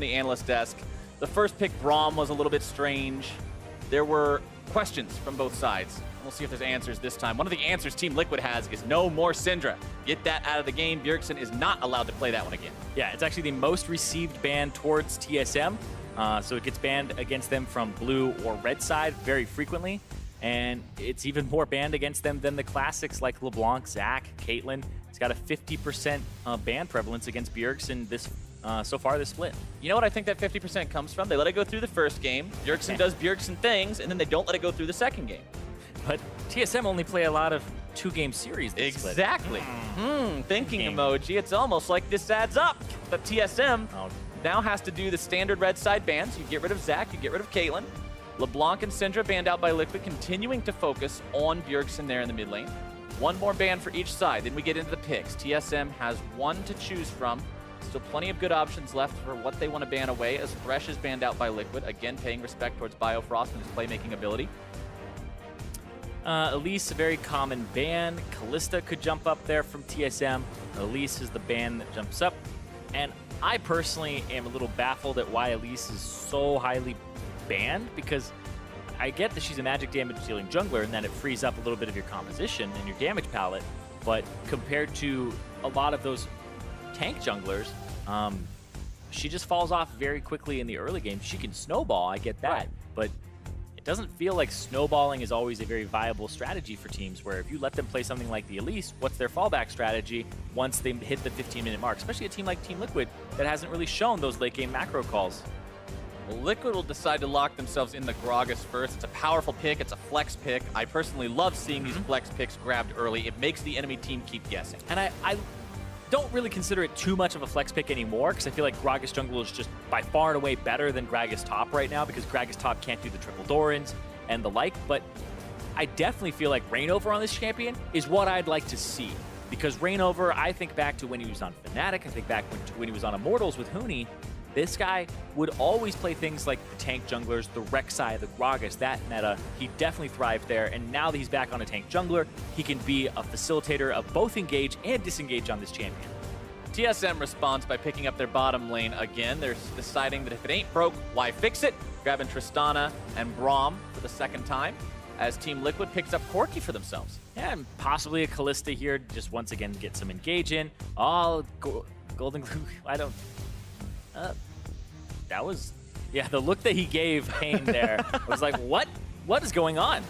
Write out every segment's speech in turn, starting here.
the analyst desk. The first pick, Braum, was a little bit strange. There were questions from both sides. We'll see if there's answers this time. One of the answers Team Liquid has is no more Syndra. Get that out of the game. Bjergsen is not allowed to play that one again. Yeah, it's actually the most received ban towards TSM. So it gets banned against them from blue or red side very frequently. And it's even more banned against them than the classics like LeBlanc, Zac, Caitlyn. It's got a 50% ban prevalence against Bjergsen so far this split. You know what I think that 50% comes from? They let it go through the first game. Bjergsen does Bjergsen things, and then they don't let it go through the second game. But TSM only play a lot of two-game series this split. Exactly. Thinking emoji. It's almost like this adds up. But TSM now has to do the standard red side bans. You get rid of Zac, you get rid of Caitlyn. LeBlanc and Syndra banned out by Liquid, continuing to focus on Bjergsen there in the mid lane. One more ban for each side. Then we get into the picks. TSM has one to choose from. Still plenty of good options left for what they want to ban away, as Thresh is banned out by Liquid, again paying respect towards Biofrost and his playmaking ability. Elise, a very common ban. Kalista could jump up there from TSM. Elise is the ban that jumps up. And I personally am a little baffled at why Elise is so highly banned, because I get that she's a magic damage dealing jungler and that it frees up a little bit of your composition and your damage palette, but compared to a lot of those tank junglers, she just falls off very quickly in the early game. She can snowball, I get that, but it doesn't feel like snowballing is always a very viable strategy for teams, where if you let them play something like the Elise, what's their fallback strategy once they hit the 15-minute mark? Especially a team like Team Liquid that hasn't really shown those late game macro calls. Well, Liquid will decide to lock themselves in the Gragas first. It's a powerful pick. It's a flex pick. I personally love seeing these flex picks grabbed early. It makes the enemy team keep guessing. And I don't really consider it too much of a flex pick anymore, because I feel like Gragas jungle is just by far and away better than Gragas top right now, because Gragas top can't do the triple Dorans and the like. But I definitely feel like Reignover on this champion is what I'd like to see, because Reignover, I think back to when he was on Fnatic, I think back to when he was on Immortals with Huni. This guy would always play things like the tank junglers, the Rek'Sai, the Gragas, that meta. He definitely thrived there, and now that he's back on a tank jungler, he can be a facilitator of both engage and disengage on this champion. TSM responds by picking up their bottom lane again. They're deciding that if it ain't broke, why fix it? Grabbing Tristana and Braum for the second time, as Team Liquid picks up Corki for themselves. Yeah, and possibly a Kalista here, just once again get some engage in. Oh, Golden Glue, I don't... that was, yeah, the look that he gave Pain there was like, what is going on?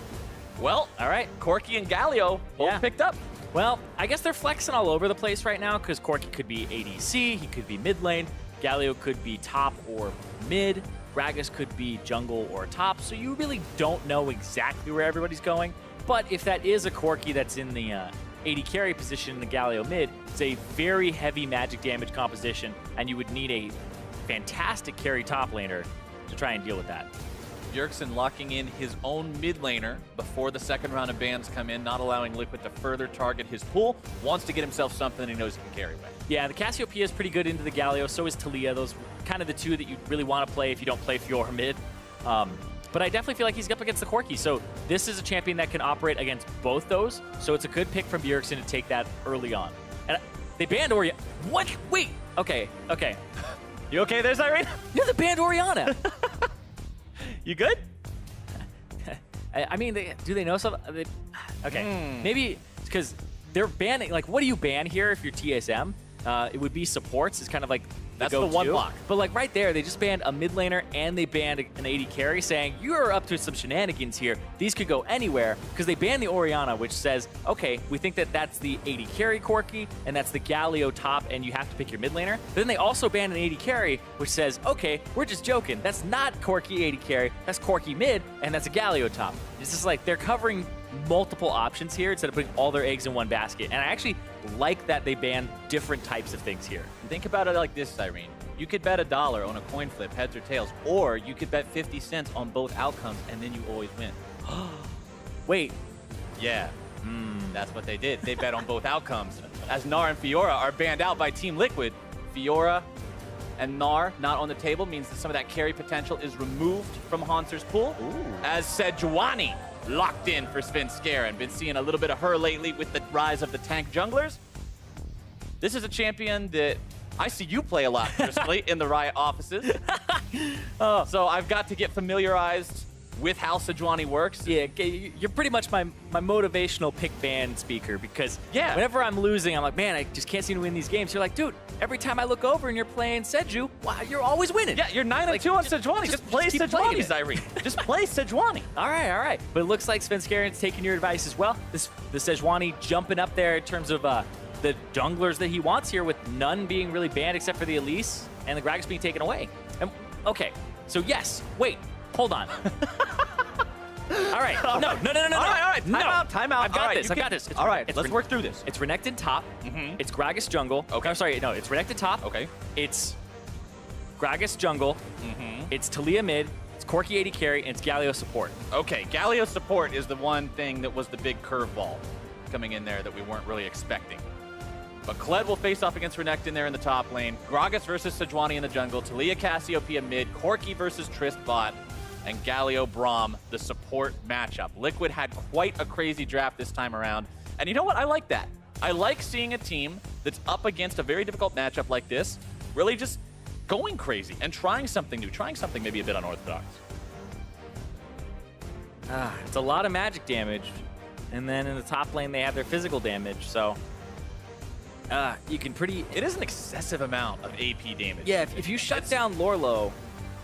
Well, all right, Corki and Galio both picked up. Well, I guess they're flexing all over the place right now, because Corki could be ADC, he could be mid lane, Galio could be top or mid, Gragas could be jungle or top, so you really don't know exactly where everybody's going. But if that is a Corki that's in the AD carry position in the Galio mid, it's a very heavy magic damage composition, and you would need a fantastic carry top laner to try and deal with that. Bjergsen locking in his own mid laner before the second round of bans come in, not allowing Liquid to further target his pool. Wants to get himself something he knows he can carry with. Yeah, the Cassiopeia is pretty good into the Galio, so is Taliyah. Those kind of the two that you really want to play if you don't play Fiora mid. But I definitely feel like he's up against the Corki, so this is a champion that can operate against both those, so it's a good pick from Bjergsen to take that early on. And they banned Orianna. What? Wait. Okay. You okay there, Zyrene? You're the banned Orianna. You good? I mean, do they know something? Okay, maybe because they're banning, like, what do you ban here if you're TSM? It would be supports. It's kind of like that's the one block. But like right there, they just banned a mid laner and they banned an AD carry, saying you're up to some shenanigans here. These could go anywhere, because they banned the Orianna, which says, okay, we think that that's the AD carry Corki and that's the Galio top, and you have to pick your mid laner. But then they also banned an AD carry, which says, okay, we're just joking. That's not Corki AD carry. That's Corki mid, and that's a Galio top. It's just like they're covering multiple options here instead of putting all their eggs in one basket. And I actually like that they ban different types of things here. Think about it like this, Zyrene. You could bet $1 on a coin flip, heads or tails, or you could bet 50 cents on both outcomes, and then you always win. Wait. Yeah, that's what they did. They bet on both outcomes. As Gnar and Fiora are banned out by Team Liquid, Fiora and Gnar not on the table means that some of that carry potential is removed from Haunter's pool. As Sejuani locked in for Svenskeren, and been seeing a little bit of her lately with the rise of the tank junglers. This is a champion that I see you play a lot, personally, in the Riot offices. So I've got to get familiarized with how Sejuani works. Yeah, you're pretty much my motivational pick ban speaker because Yeah. whenever I'm losing, I'm like, man, I just can't seem to win these games. You're like, dude, every time I look over and you're playing Seju, wow, you're always winning. Yeah, you're 9-2 on Sejuani. Just play keep playing Sejuani, it. Zyrene. Just play Sejuani. All right. But it looks like Svenskarian's taking your advice as well. The Sejuani jumping up there in terms of the junglers that he wants here, with none being really banned except for the Elise and the Gragas being taken away. And, okay, so yes, wait, hold on. All right, no. All right, time out. I've got this. It's, all right, it's let's work through this. It's Renekton top. It's Gragas jungle. Okay. I'm sorry, no, it's Renekton top. Okay. It's Gragas jungle. It's Talia mid. It's Corki AD carry, and it's Galio support. Okay, Galio support is the one thing that was the big curveball coming in there that we weren't really expecting. But Kled will face off against Renekton there in the top lane. Gragas versus Sejuani in the jungle. Talia Cassiopeia mid. Corki versus Trist bot. And Galio Braum, the support matchup. Liquid had quite a crazy draft this time around. And you know what? I like that. I like seeing a team that's up against a very difficult matchup like this really just going crazy and trying something new, trying something maybe a bit unorthodox. It's a lot of magic damage. And then in the top lane, they have their physical damage. So you can pretty... It is an excessive amount of AP damage. Yeah, if you shut down Lorlo,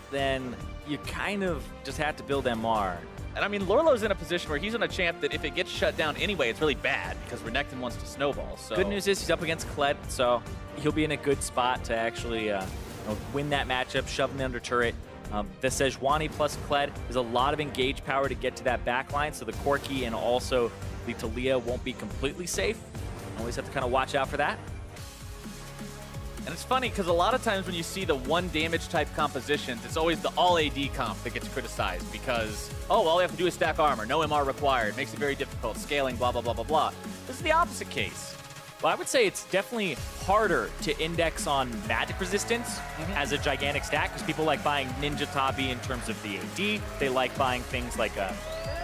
then you kind of just have to build MR. And I mean, Lorlo's in a position where he's on a champ that if it gets shut down anyway, it's really bad because Renekton wants to snowball. So Good news is he's up against Kled, so he'll be in a good spot to actually win that matchup, shove him under turret. The Sejuani plus Kled is a lot of engage power to get to that back line, so the Corki and also the Talia won't be completely safe. Always have to kind of watch out for that. And it's funny because a lot of times when you see the one damage type compositions, it's always the all AD comp that gets criticized because, oh, all you have to do is stack armor, no MR required, makes it very difficult, scaling, blah, blah, blah, blah, blah. This is the opposite case. Well, I would say it's definitely harder to index on magic resistance as a gigantic stack because people like buying Ninja Tabi in terms of the AD. They like buying things like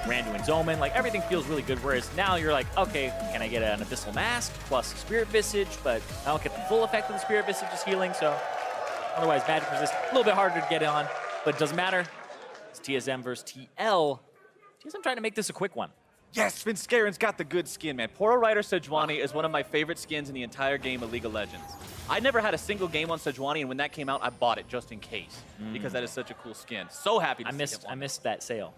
Randuin's Omen. Like, everything feels really good, whereas now you're like, okay, can I get an Abyssal Mask plus Spirit Visage, but I don't get the full effect of the Spirit Visage's healing, so otherwise magic resist, a little bit harder to get on, but it doesn't matter. It's TSM versus TL. TSM trying to make this a quick one. Yes, Svenskarian's got the good skin, man. Poro Rider Sejuani is one of my favorite skins in the entire game of League of Legends. I never had a single game on Sejuani, and when that came out, I bought it just in case because that is such a cool skin. So happy to see it. I missed that sale.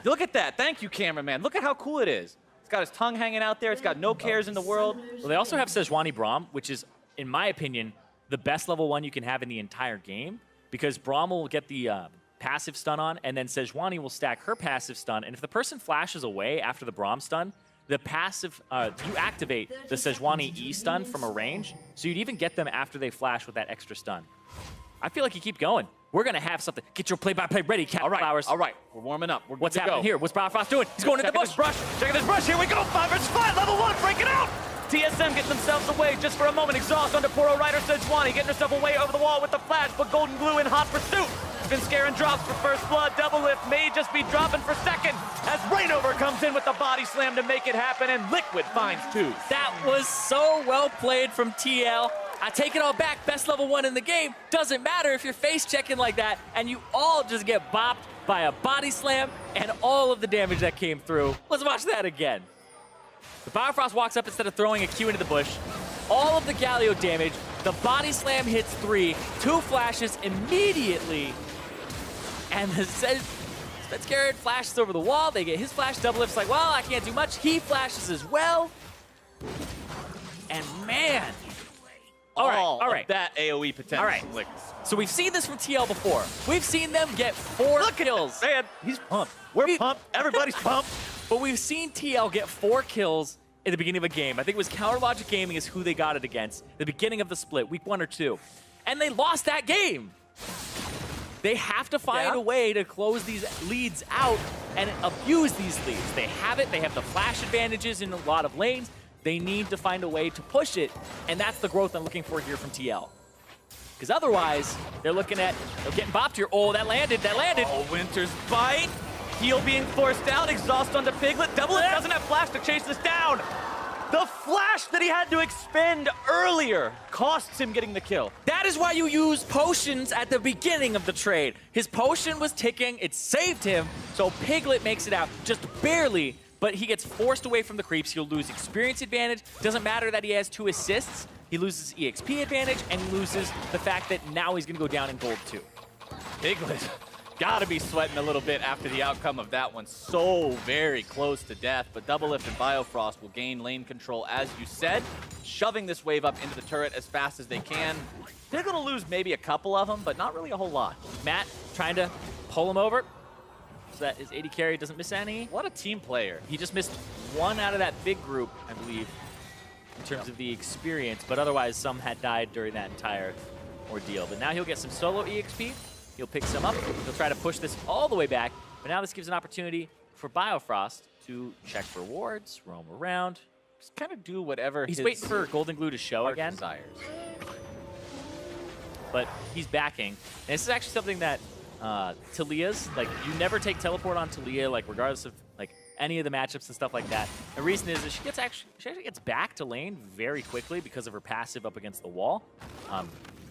Look at that. Thank you, cameraman. Look at how cool it is. It's got his tongue hanging out there. It's got no cares in the world. Well, they also have Sejuani Braum, which is, in my opinion, the best level 1 you can have in the entire game because Braum will get the passive stun on, and then Sejuani will stack her passive stun, and if the person flashes away after the Braum stun, the passive, you activate the Sejuani E stun from a range, so you'd even get them after they flash with that extra stun. I feel like you keep going. We're going to have something. Get your play-by-play ready, Cat Flowers. All right, we're warming up. We're What's good to happening go. here? What's Bifrost doing? He's going in the bush. Check this brush. Here we go. 5 versus 5. Level 1. Break it out. TSM getting themselves away just for a moment. Exhaust onto Poro Rider Sejuani. Getting herself away over the wall with the flash, but Golden Glue in hot pursuit. Svenskarian drops for first blood. Double lift may just be dropping for second as Rainover comes in with the body slam to make it happen, and Liquid finds 2. That was so well played from TL. I take it all back. Best level 1 in the game. Doesn't matter if you're face checking like that and you all just get bopped by a body slam and all of the damage that came through. Let's watch that again. The Bifrost walks up instead of throwing a Q into the bush. All of the Galio damage. The body slam hits 3. 2 flashes immediately. And the Svenskarian flashes over the wall. They get his flash. Double lift's like, well, I can't do much. He flashes as well. And man. All right. That AoE potential. All right. So we've seen this from TL before. We've seen them get 4 kills. Man, he's pumped. We're pumped. Everybody's pumped. But we've seen TL get 4 kills in the beginning of a game. I think it was Counter Logic Gaming is who they got it against. The beginning of the split, week 1 or 2. And they lost that game. They have to find a way to close these leads out and abuse these leads. They have it. They have the flash advantages in a lot of lanes. They need to find a way to push it, and that's the growth I'm looking for here from TL. Because otherwise, they're looking at, they're getting bopped here. Oh, that landed. Oh, Winter's bite. Heal being forced out. Exhaust onto Piglet. Double it doesn't have flash to chase this down. The flash that he had to expend earlier costs him getting the kill. is why you use potions at the beginning of the trade. His potion was ticking, it saved him, so Piglet makes it out just barely, but he gets forced away from the creeps. He'll lose experience advantage. Doesn't matter that he has 2 assists. He loses EXP advantage, and he loses the fact that now he's going to go down in gold too. Piglet gotta be sweating a little bit after the outcome of that one. So very close to death, but Doublelift and Biofrost will gain lane control, as you said, shoving this wave up into the turret as fast as they can. They're gonna lose maybe a couple of them, but not really a whole lot. Matt trying to pull him over so that his AD carry doesn't miss any. What a team player. He just missed 1 out of that big group, I believe, in terms of the experience, but otherwise some had died during that entire ordeal. But now he'll get some solo EXP. He'll pick some up. He'll try to push this all the way back. But now this gives an opportunity for Biofrost to check for wards, roam around. Just kind of do whatever he's his waiting for Golden Glue to show again. Desires. But he's backing. And this is actually something that Talia's, like, you never take teleport on Talia, like, regardless of, like, any of the matchups and stuff like that. The reason is that she actually gets back to lane very quickly because of her passive up against the wall.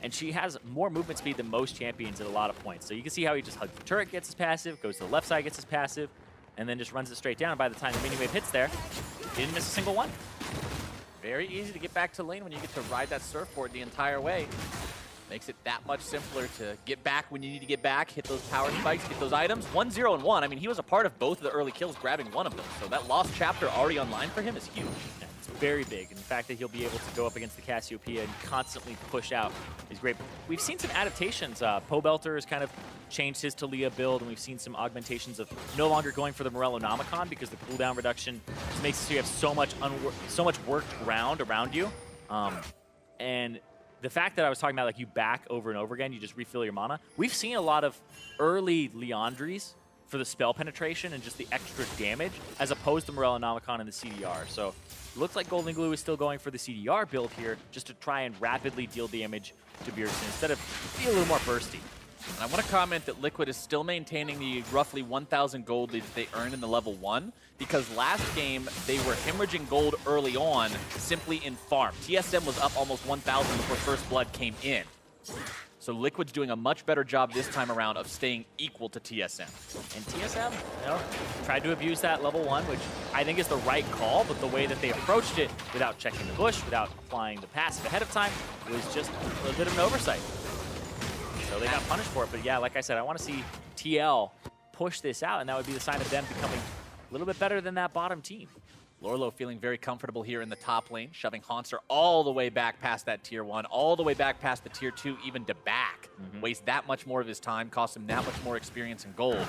And she has more movement speed than most champions at a lot of points. So you can see how he just hugs the turret, gets his passive, goes to the left side, gets his passive, and then just runs it straight down. And by the time the mini wave hits there, he didn't miss a single one. Very easy to get back to lane when you get to ride that surfboard the entire way. Makes it that much simpler to get back when you need to get back, hit those power spikes, get those items. 1-0 and 1. I mean, he was a part of both of the early kills, grabbing one of them. So that lost chapter already online for him is huge. Yeah, it's very big. And the fact that he'll be able to go up against the Cassiopeia and constantly push out is great. We've seen some adaptations. Pobelter has kind of changed his Talia build, and we've seen some augmentations of no longer going for the Morellonomicon because the cooldown reduction just makes it so you have so much worked ground around you. And the fact that I was talking about, like, you back over and over again, you just refill your mana. We've seen a lot of early Leandries for the spell penetration and just the extra damage, as opposed to Morellonomicon and the CDR. So it looks like Golden Glue is still going for the CDR build here, just to try and rapidly deal damage to Bjergsen instead of be a little more bursty. And I want to comment that Liquid is still maintaining the roughly 1,000 gold lead that they earned in the level 1, because last game they were hemorrhaging gold early on simply in farm. TSM was up almost 1,000 before First Blood came in. So Liquid's doing a much better job this time around of staying equal to TSM. And TSM, you know, tried to abuse that level 1, which I think is the right call, but the way that they approached it without checking the bush, without applying the passive ahead of time, was just a little bit of an oversight. So they got punished for it, but yeah, like I said, I want to see TL push this out, and that would be the sign of them becoming a little bit better than that bottom team. Lorlo feeling very comfortable here in the top lane, shoving Haunter all the way back past that tier 1, all the way back past the tier 2, even to back. Waste that much more of his time, cost him that much more experience and gold.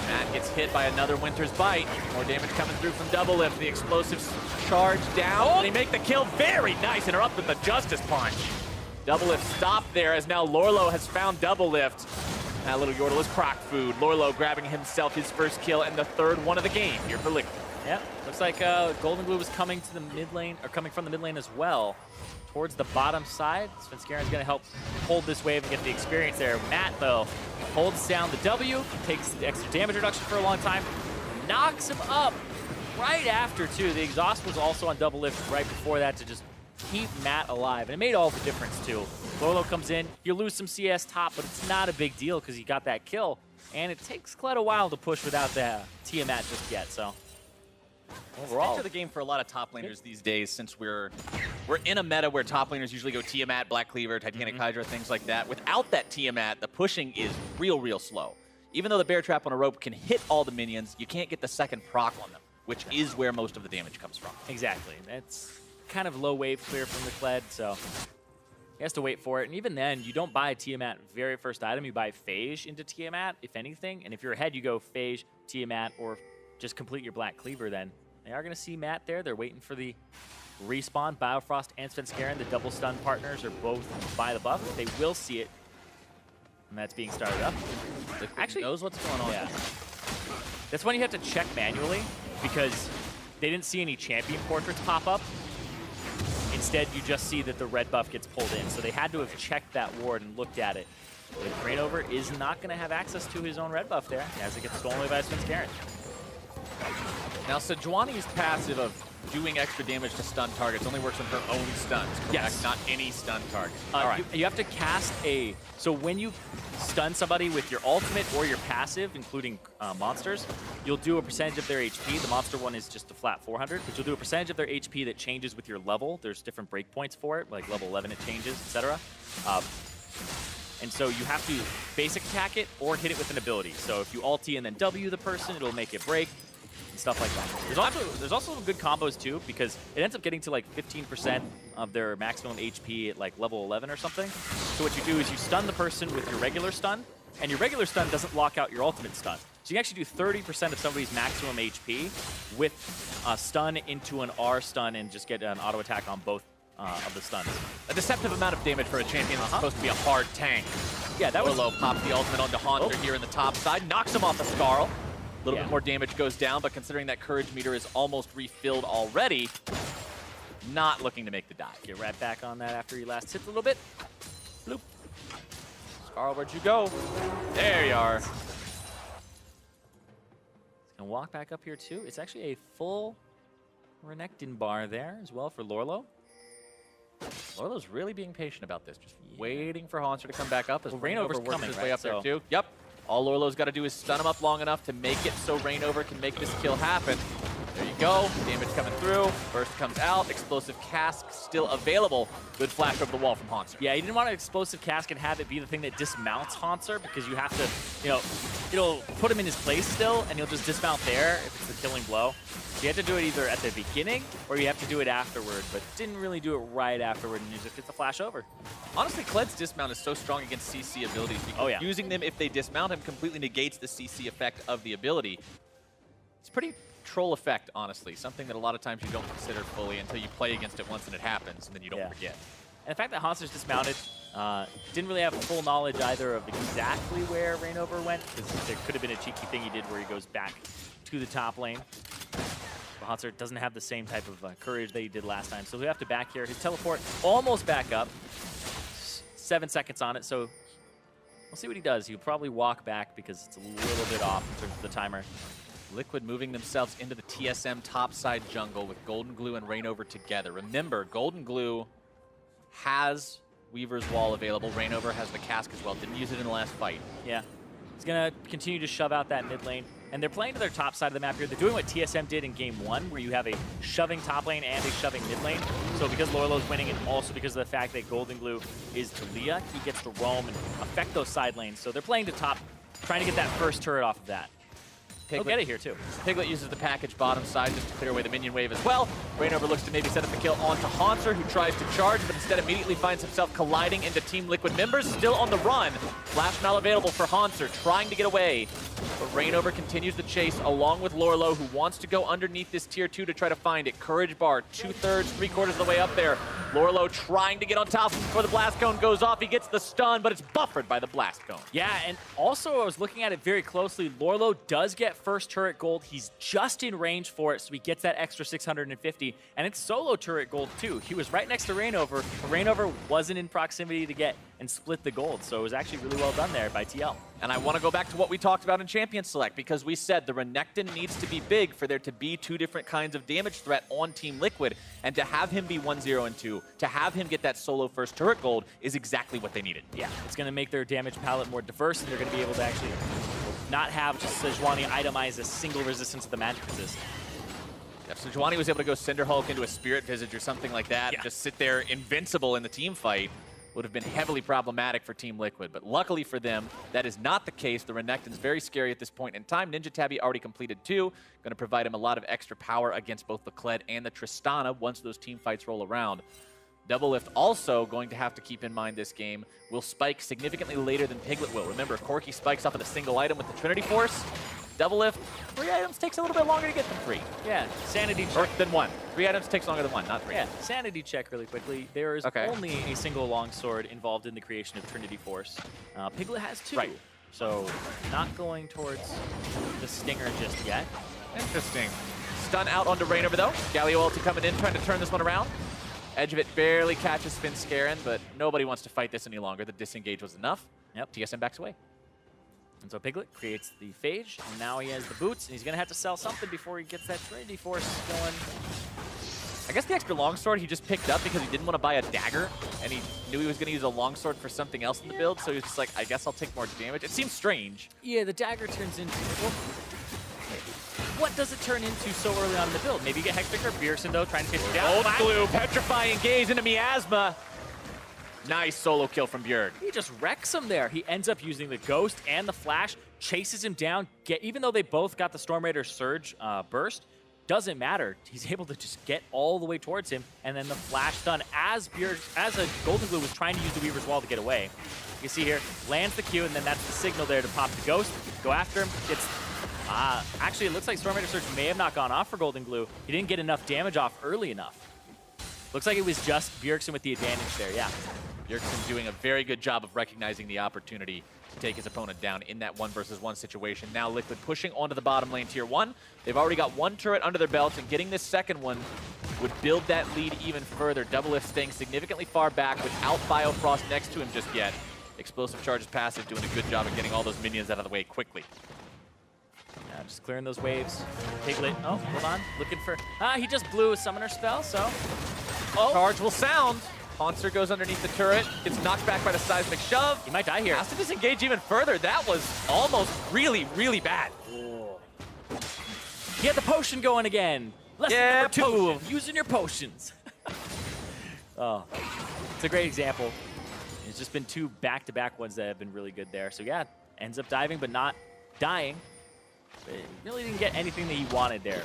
Matt gets hit by another Winter's Bite. More damage coming through from Doublelift. The explosives charge down. They make the kill. Very nice. Interrupt with the Justice Punch. Doublelift stopped there as now Lorlo has found Doublelift. That little Yordle is proc food. Lorlo grabbing himself his first kill and the third one of the game here for Liquid. Yeah, looks like Golden Glue was coming to the mid lane, or coming from the mid lane as well, towards the bottom side. Svenskeren is going to help hold this wave and get the experience there. Matt, though, holds down the W, takes the extra damage reduction for a long time, knocks him up right after, too. The exhaust was also on Doublelift right before that to just keep Matt alive, and it made all the difference, too. Lorlo comes in, you lose some CS top, but it's not a big deal because he got that kill, and it takes quite a while to push without the Tiamat just yet, so. Overall, the game for a lot of top laners these days, since we're in a meta where top laners usually go Tiamat, Black Cleaver, Titanic Hydra, things like that. Without that Tiamat, the pushing is real slow. Even though the Bear Trap on a rope can hit all the minions, you can't get the second proc on them, which is where most of the damage comes from. Exactly. That's kind of low wave clear from the Kled, so he has to wait for it. And even then, you don't buy Tiamat very first item. You buy Phage into Tiamat, if anything. And if you're ahead, you go Phage, Tiamat, or just complete your Black Cleaver then. They are going to see Matt there. They're waiting for the respawn. Biofrost and Svenskeren, the double stun partners, are both by the buff. They will see it. And that's being started up. Actually knows what's going on. Yeah. That's when you have to check manually, because they didn't see any champion portraits pop up. Instead, you just see that the red buff gets pulled in. So they had to have checked that ward and looked at it. The Craneover is not going to have access to his own red buff there, as it gets stolen away by Svenskeren. Now, Sejuani's passive of doing extra damage to stun targets only works on her own stuns, correct? Yes. Not any stun target. All right. You have to cast a... So when you stun somebody with your ultimate or your passive, including monsters, you'll do a percentage of their HP. The monster one is just a flat 400, but you'll do a percentage of their HP that changes with your level. There's different breakpoints for it, like level 11 it changes, etc. And so you have to basic attack it or hit it with an ability. So if you ulti and then W the person, it'll make it break and stuff like that. There's also good combos too, because it ends up getting to like 15% of their maximum HP at like level 11 or something. So what you do is you stun the person with your regular stun, and your regular stun doesn't lock out your ultimate stun. So you can actually do 30% of somebody's maximum HP with a stun into an R stun and just get an auto attack on both of the stuns. A deceptive amount of damage for a champion that's supposed to be a hard tank. Yeah, that was... Orlo pops the ultimate onto Haunter here in the top side, knocks him off the Scarl. A little bit more damage goes down, but considering that courage meter is almost refilled already, not looking to make the dive. Get right back on that after he last hits a little bit. Bloop. Scarl, where'd you go? There you are. He's gonna walk back up here too. It's actually a full Renekton bar there as well for Lorlo. Lorlo's really being patient about this, just waiting for Haunter to come back up as Rainover's works coming, his right? way up there too. Yep. All Lorlo's got to do is stun him up long enough to make it so Rainover can make this kill happen. There you go. Damage coming through. Burst comes out. Explosive cask still available. Good flash over the wall from Haunter. Yeah, you didn't want an explosive cask and have it be the thing that dismounts Haunter, because you have to, you know, it'll put him in his place still, and he'll just dismount there if it's the killing blow. So you have to do it either at the beginning or you have to do it afterward, but didn't really do it right afterward, and you just get the flash over. Honestly, Kled's dismount is so strong against CC abilities because using them if they dismount him completely negates the CC effect of the ability. It's pretty troll effect, honestly. Something that a lot of times you don't consider fully until you play against it once and it happens, and then you don't forget. And the fact that Haunter's dismounted, didn't really have full knowledge either of exactly where Rainover went, because there could have been a cheeky thing he did where he goes back to the top lane. But Haunter doesn't have the same type of courage that he did last time, so we have to back here. His teleport almost back up. 7 seconds on it, so we'll see what he does. He'll probably walk back because it's a little bit off in terms of the timer. Liquid moving themselves into the TSM topside jungle with Golden Glue and Rainover together. Remember, Golden Glue has Weaver's Wall available. Rainover has the cask as well. Didn't use it in the last fight. Yeah. He's going to continue to shove out that mid lane. And they're playing to their top side of the map here. They're doing what TSM did in game 1, where you have a shoving top lane and a shoving mid lane. So because Lorlo's winning, and also because of the fact that Golden Glue is Talia, he gets to roam and affect those side lanes. So they're playing to top, trying to get that first turret off of that. He'll get it here, too. Piglet uses the package bottom side just to clear away the minion wave as well. Rainover looks to maybe set up the kill onto Haunter, who tries to charge, but instead immediately finds himself colliding into Team Liquid members. Still on the run. Flash now available for Haunter, trying to get away. But Rainover continues the chase along with Lorlo, who wants to go underneath this tier 2 to try to find it. Courage bar, 2/3, 3/4 of the way up there. Lorlo trying to get on top before the blast cone goes off. He gets the stun, but it's buffered by the blast cone. Yeah, and also I was looking at it very closely. Lorlo does get first turret gold. He's just in range for it, so he gets that extra 650. And it's solo turret gold, too. He was right next to Rainover, but Rainover wasn't in proximity to get and split the gold. So it was actually really well done there by TL. And I want to go back to what we talked about in Champion Select, because we said the Renekton needs to be big for there to be 2 different kinds of damage threat on Team Liquid. And to have him be 1-0 and 2, to have him get that solo first turret gold is exactly what they needed. Yeah, it's going to make their damage palette more diverse, and they're going to be able to actually not have just Sejuani itemize a single resistance to the magic resist. If Sejuani was able to go Cinder Hulk into a Spirit Visage or something like that, and just sit there invincible in the team fight, would have been heavily problematic for Team Liquid. But luckily for them, that is not the case. The Renekton's very scary at this point in time. Ninja Tabby already completed 2. Going to provide him a lot of extra power against both the Kled and the Tristana once those team fights roll around. Double Lift also going to have to keep in mind this game will spike significantly later than Piglet will. Remember, Corki spikes off of a single item with the Trinity Force. Double Lift, 3 items takes a little bit longer to get than 3. Yeah, sanity check. Or than 1. 3 items takes longer than 1, not 3. Yeah, sanity check really quickly. There is only a single longsword involved in the creation of Trinity Force. Piglet has 2. Right. So not going towards the Stinger just yet. Interesting. Stun out onto Rainover though. Galio ulti coming in, trying to turn this one around. Edge of it barely catches Finn Scarin, but nobody wants to fight this any longer. The disengage was enough. Yep. TSM backs away. And so Piglet creates the Phage, and now he has the boots, and he's going to have to sell something before he gets that Trinity Force going. I guess the extra longsword he just picked up because he didn't want to buy a dagger, and he knew he was going to use a longsword for something else in the build, so he was just like, I guess I'll take more damage. It seems strange. Yeah, the dagger turns into... Well, what does it turn into so early on in the build? Maybe you get Hexpicker, Bjergsen though, trying to pitch it down. Old Glue, petrifying gaze into Miasma. Nice solo kill from Bjerg. He just wrecks him there. He ends up using the Ghost and the Flash, chases him down. Even though they both got the Storm Raider Surge burst, doesn't matter. He's able to just get all the way towards him, and then the Flash stun as a Golden Glue was trying to use the Weaver's Wall to get away. You can see here, lands the Q, and then that's the signal there to pop the Ghost, go after him, gets... actually, it looks like Storm Raider Surge may have not gone off for Golden Glue. He didn't get enough damage off early enough. Looks like it was just Bjergsen with the advantage there, yeah. Bjergsen doing a very good job of recognizing the opportunity to take his opponent down in that 1-versus-1 situation. Now Liquid pushing onto the bottom lane tier 1. They've already got one turret under their belt, and getting this second one would build that lead even further. Doublelift staying significantly far back without Biofrost next to him just yet. Explosive Charge's passive doing a good job of getting all those minions out of the way quickly. Yeah, just clearing those waves. Piglet, oh, hold on, looking for... he just blew a summoner spell, so... Oh. Charge will sound. Haunter goes underneath the turret, gets knocked back by the seismic shove. He might die here. Has to disengage even further. That was almost really, really bad. Oh. He had the potion going again. Lesson number 2 of using your potions. Oh, it's a great example. It's just been 2 back-to-back ones that have been really good there. So yeah, ends up diving but not dying. But really didn't get anything that he wanted there.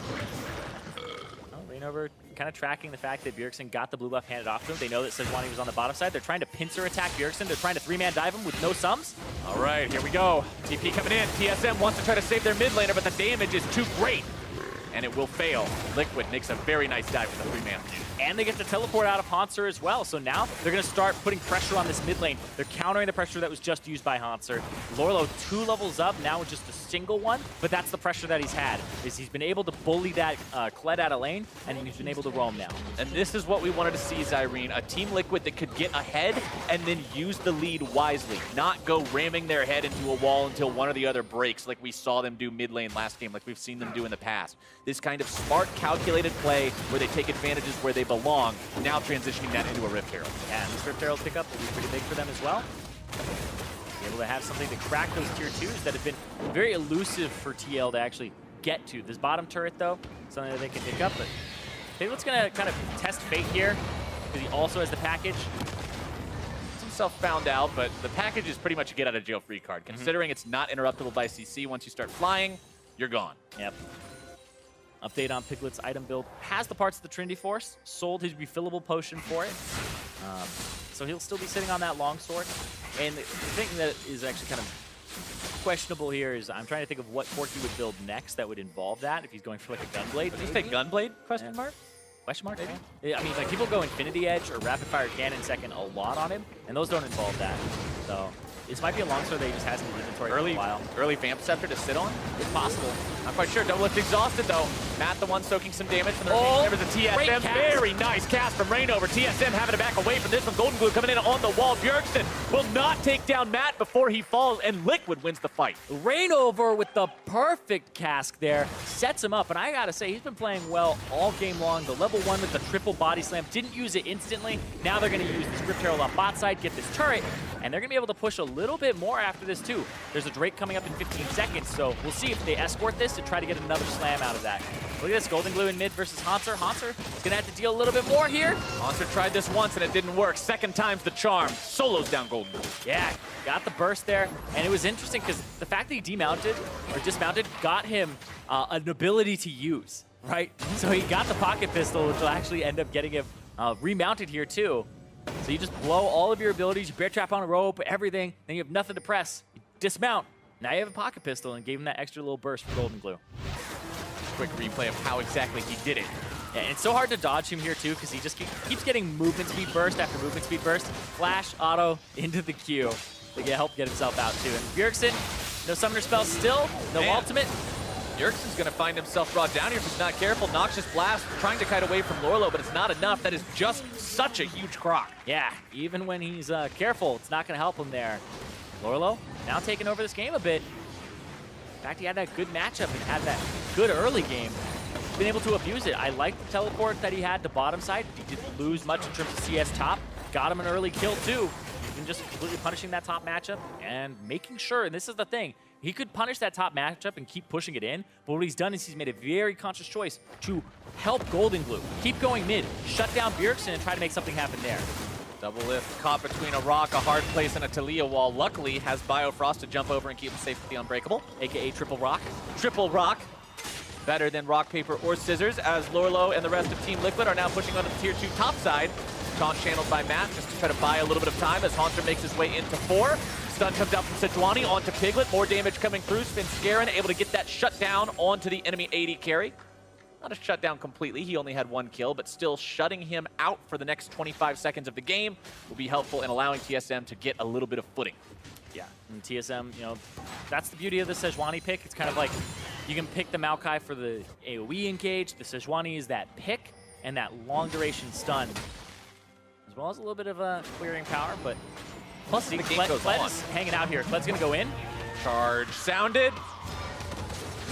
Over, kind of tracking the fact that Bjergsen got the blue buff handed off to him. They know that Sejuani was on the bottom side. They're trying to pincer attack Bjergsen. They're trying to 3-man dive him with no sums. All right, here we go. TP coming in. TSM wants to try to save their mid laner, but the damage is too great, and it will fail. Liquid makes a very nice dive for the 3-man. And they get the teleport out of Haunter as well. So now they're going to start putting pressure on this mid lane. They're countering the pressure that was just used by Haunter. Lorlo 2 levels up now with just a single one, but that's the pressure that he's had. Is he's been able to bully that Kled out of lane, and he's been able to roam now. And this is what we wanted to see, Zyrene. A Team Liquid that could get ahead and then use the lead wisely. Not go ramming their head into a wall until one or the other breaks like we saw them do mid lane last game, like we've seen them do in the past. This kind of smart, calculated play where they take advantages where they belong, now transitioning that into a Rift Herald. Yeah, and this Rift Herald pickup will be pretty big for them as well. Be able to have something to crack those tier 2s that have been very elusive for TL to actually get to. This bottom turret, though, something that they can pick up, but Piglet's going to kind of test fate here, because he also has the package. Gets himself found out, but the package is pretty much a get-out-of-jail-free card. Considering it's not interruptible by CC, once you start flying, you're gone. Yep. Update on Piglet's item build. Has the parts of the Trinity Force. Sold his refillable potion for it. So he'll still be sitting on that longsword. And the thing that is actually kind of questionable here is I'm trying to think of what Corki would build next that would involve that. If he's going for like a Gunblade. Did you say Gunblade? Question mark? Question mark? Yeah, I mean, like people go Infinity Edge or Rapid Fire Cannon second a lot on him, and those don't involve that. So this might be a longsword that he just has in his inventory for a while. Early Vamp Scepter to sit on? It's possible. Not quite sure. Doublelift exhausted, though. Matt, the one soaking some damage from the remaining members of TSM. Very nice cast from Rainover. TSM having to back away from this one. Golden Glue coming in on the wall. Bjergsen will not take down Matt before he falls, and Liquid wins the fight. Rainover with the perfect cask there. Sets him up, and I gotta say, he's been playing well all game long. The level 1 with the triple body slam. Didn't use it instantly. Now they're gonna use this Rift Herald on bot side, get this turret, and they're gonna be able to push a little bit more after this too. There's a Drake coming up in 15 seconds, so we'll see if they escort this to try to get another slam out of that. Look at this, Golden Glue in mid versus Haunter. Haunter gonna have to deal a little bit more here. Haunter tried this once and it didn't work. Second time's the charm. Solos down Golden Glue. Yeah, got the burst there, and it was interesting because the fact that he demounted or dismounted got him an ability to use, right? So he got the pocket pistol, which will actually end up getting him remounted here too. So you just blow all of your abilities, you bear trap on a rope, everything, then you have nothing to press. You dismount. Now you have a pocket pistol and gave him that extra little burst for Golden Glue. Quick replay of how exactly he did it. Yeah, and it's so hard to dodge him here too because he just keeps getting movement speed burst after movement speed burst. Flash, auto, into the Q to help get himself out too. And Bjergsen, no summoner spell still, no ultimate. Bjergsen's going to find himself brought down here if he's not careful. Noxious Blast trying to kite away from Lorlo, but it's not enough. That is just such a huge croc. Yeah, even when he's careful, it's not going to help him there. Lorlo now taking over this game a bit. In fact, he had that good matchup and had that good early game. been able to abuse it. I like the teleport that he had to bottom side. He didn't lose much in terms of CS top. Got him an early kill too. Even just completely punishing that top matchup and making sure, and this is the thing, he could punish that top matchup and keep pushing it in, but what he's done is he's made a very conscious choice to help Golden Glue. Keep going mid, shut down Bjergsen, and try to make something happen there. Double lift caught between a rock, a hard place, and a Talia wall. Luckily, has Biofrost to jump over and keep him safe with the Unbreakable. AKA triple rock. Triple rock. Better than rock, paper, or scissors, as Lorlo and the rest of Team Liquid are now pushing onto the tier 2 top side. Taunt channeled by Matt just to try to buy a little bit of time as Haunter makes his way into 4. Stun comes out from Sejuani onto Piglet. More damage coming through. Svenskeren able to get that shut down onto the enemy AD carry. Not a shutdown completely. He only had 1 kill, but still shutting him out for the next 25 seconds of the game will be helpful in allowing TSM to get a little bit of footing. Yeah, and TSM, you know, that's the beauty of the Sejuani pick. It's kind of like you can pick the Maokai for the AoE engage. The Sejuani is that pick and that long duration stun, as well as a little bit of a clearing power, but plus the game goes on. is hanging out here. Kled's gonna go in. Charge sounded.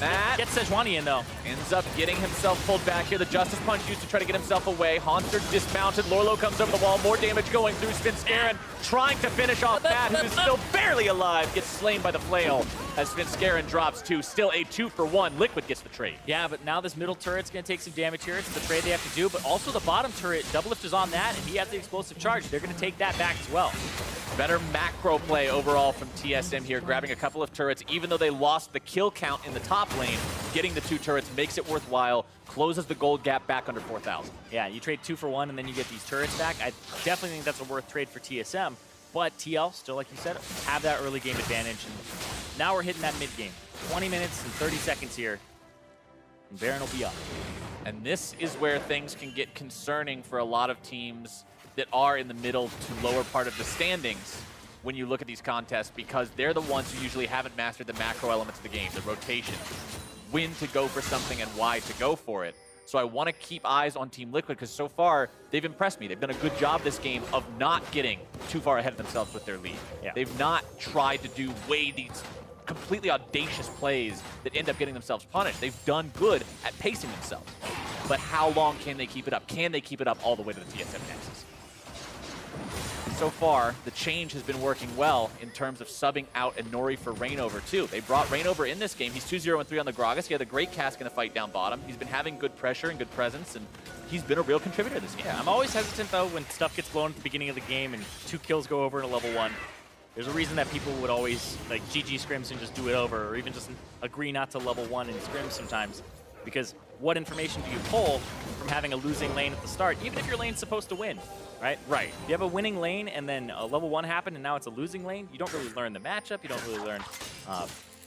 Matt Gets Sejuani in though. ends up getting himself pulled back here. The Justice Punch used to try to get himself away. Haunter dismounted. Lorlo comes over the wall. More damage going through. Svenskeren trying to finish off Matt, who is still barely alive. Gets slain by the flail as Svenskeren drops 2. Still a 2-for-1. Liquid gets the trade. Yeah, but now this middle turret's going to take some damage here. It's the trade they have to do, but also the bottom turret, Double Lift is on that, and he has the explosive charge. They're going to take that back as well. Better macro play overall from TSM here, grabbing a couple of turrets. Even though they lost the kill count in the top lane, getting the 2 turrets makes it worthwhile, closes the gold gap back under 4,000. Yeah, you trade 2 for 1, and then you get these turrets back. I definitely think that's a worth trade for TSM, but TL, still like you said, have that early game advantage. And now we're hitting that mid game. 20 minutes and 30 seconds here, and Baron will be up. And this is where things can get concerning for a lot of teams that are in the middle to lower part of the standings when you look at these contests, because they're the ones who usually haven't mastered the macro elements of the game, the rotation, when to go for something and why to go for it. So I want to keep eyes on Team Liquid, because so far they've impressed me. They've done a good job this game of not getting too far ahead of themselves with their lead. Yeah. They've not tried to do these completely audacious plays that end up getting themselves punished. They've done good at pacing themselves. But how long can they keep it up? Can they keep it up all the way to the TSM Nexus? So far, the change has been working well in terms of subbing out Inori for Reignover too. They brought Reignover in this game. He's 2-0-3 on the Gragas. He had a great cask in the fight down bottom. He's been having good pressure and good presence, and he's been a real contributor this game. Yeah, I'm always hesitant though when stuff gets blown at the beginning of the game and 2 kills go over in a level 1. There's a reason that people would always like GG scrims and just do it over, or even just agree not to level 1 in scrims sometimes. Because what information do you pull from having a losing lane at the start, even if your lane's supposed to win, right? Right. If you have a winning lane and then a level 1 happened and now it's a losing lane, you don't really learn the matchup, you don't really learn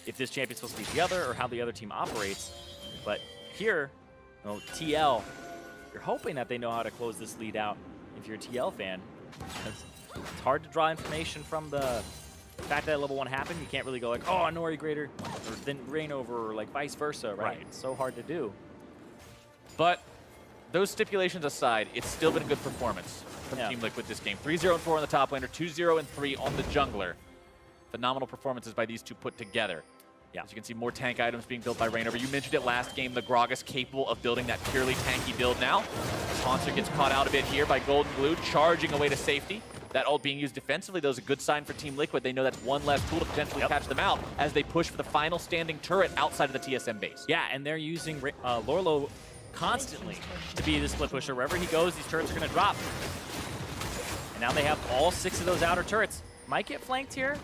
if this champion's supposed to be the other or how the other team operates. But here, you know, TL, you're hoping that they know how to close this lead out if you're a TL fan. Because it's hard to draw information from the fact that level 1 happened. You can't really go like, oh, Inori greater or than Reignover, or like vice versa, right? It's so hard to do. But those stipulations aside, it's still been a good performance from Team Liquid this game. 3-0-4 on the top laner, 2-0-3 on the jungler. Phenomenal performances by these two put together. Yeah. As you can see, more tank items being built by Reignover. You mentioned it last game, the Gragas capable of building that purely tanky build now. Haunter gets caught out a bit here by Golden Glue, charging away to safety. That ult being used defensively, though, is a good sign for Team Liquid. They know that's one less tool to potentially catch them out as they push for the final standing turret outside of the TSM base. Yeah, and they're using Lorlo constantly to be the split pusher. Wherever he goes, these turrets are going to drop. And now they have all 6 of those outer turrets. Might get flanked here.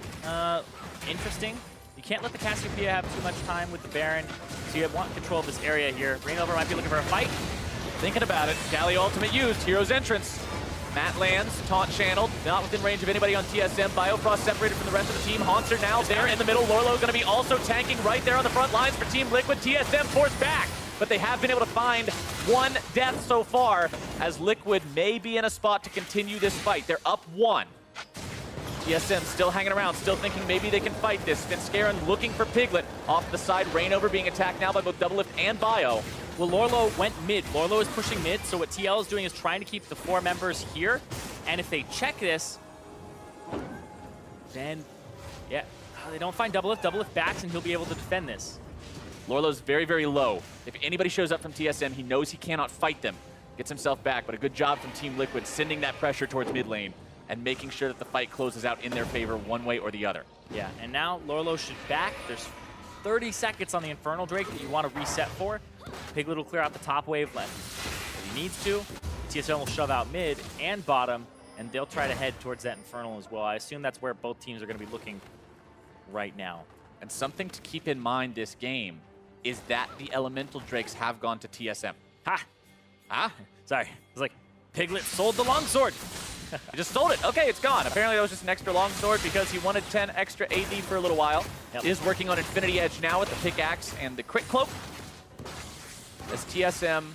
Interesting. You can't let the Cassiopeia have too much time with the Baron, so you want control of this area here. Reignover might be looking for a fight. Thinking about it. Galley ultimate used. Hero's entrance. Matt lands, taunt channeled, not within range of anybody on TSM. Biofrost separated from the rest of the team. Haunter now there in the middle. Lorlo going to be also tanking right there on the front lines for Team Liquid. TSM forced back, but they have been able to find 1 death so far, as Liquid may be in a spot to continue this fight. They're up 1. TSM still hanging around, still thinking maybe they can fight this. Svenskeren looking for Piglet. Off the side, Reignover being attacked now by both Double Lift and Bio. Well, Lorlo went mid. Lorlo is pushing mid, so what TL is doing is trying to keep the 4 members here. And if they check this, then, yeah, they don't find Double Lift. Double Lift backs, and he'll be able to defend this. Lorlo's very, very low. If anybody shows up from TSM, he knows he cannot fight them. Gets himself back, but a good job from Team Liquid sending that pressure towards mid lane and making sure that the fight closes out in their favor one way or the other. Yeah, and now Lorlo should back. There's 30 seconds on the Infernal Drake that you want to reset for. Piglet will clear out the top wave left if he needs to. TSM will shove out mid and bottom, and they'll try to head towards that Infernal as well. I assume that's where both teams are going to be looking right now. And something to keep in mind this game is that the Elemental Drakes have gone to TSM. Ha! Huh? Sorry. It was like, Piglet sold the longsword. He just sold it. Okay, it's gone. Apparently that was just an extra longsword because he wanted 10 extra AD for a little while. Yep. Is working on Infinity Edge now with the pickaxe and the crit cloak. As TSM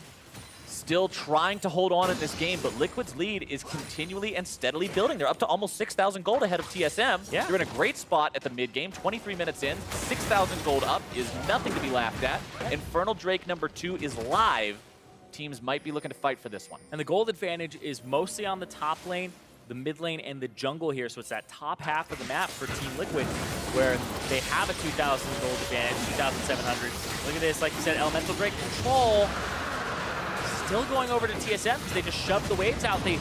still trying to hold on in this game, but Liquid's lead is continually and steadily building. They're up to almost 6,000 gold ahead of TSM. Yeah. They're in a great spot at the mid game. 23 minutes in, 6,000 gold up is nothing to be laughed at. Infernal Drake #2 is live. Teams might be looking to fight for this one. And the gold advantage is mostly on the top lane, the mid lane, and the jungle here. So it's that top half of the map for Team Liquid where they have a 2,000 gold advantage, 2,700. Look at this, like you said, Elemental Drake control. Still going over to TSM because they just shoved the waves out. They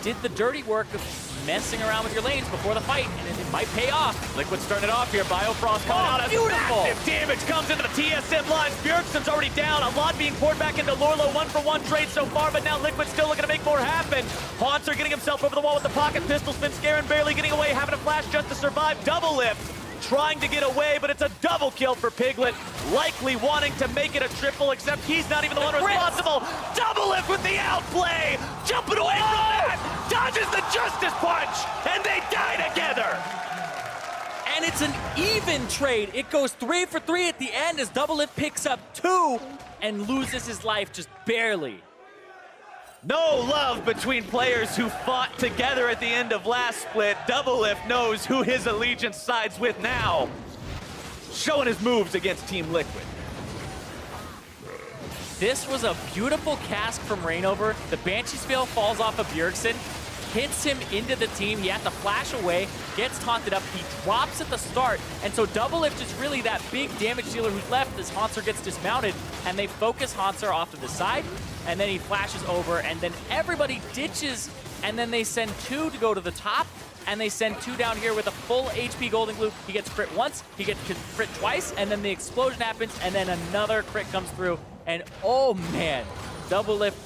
did the dirty work of messing around with your lanes before the fight, and it might pay off. Liquid starting it off here. Biofrost coming out as massive damage comes into the TSM lines. Bjergsen's already down. A lot being poured back into Lorlo. 1-for-1 trade so far, but now Liquid still looking to make more happen. Haunter getting himself over the wall with the pocket pistol. Spin Scarin barely getting away, having a flash just to survive. Double lift. Trying to get away, but it's a double kill for Piglet. Likely wanting to make it a triple, except he's not even the one responsible. Double lift with the outplay. Jumping away from that. Dodges the Justice Punch, and they die together. And it's an even trade. It goes 3 for 3 at the end as Double Lift picks up 2 and loses his life just barely. No love between players who fought together at the end of last split. Double Lift knows who his allegiance sides with now. Showing his moves against Team Liquid. This was a beautiful cast from Reignover. The Banshee Spell falls off of Bjergsen, hits him into the team. He had to flash away, gets taunted up. He drops at the start. And so Double Lift is really that big damage dealer who's left as Haunter gets dismounted. And they focus Haunter off to the side. And then he flashes over. And then everybody ditches. And then they send 2 to go to the top. And they send 2 down here with a full HP Golden Glue. He gets crit once. He gets crit twice. And then the explosion happens. And then another crit comes through. And oh man, Double Lift.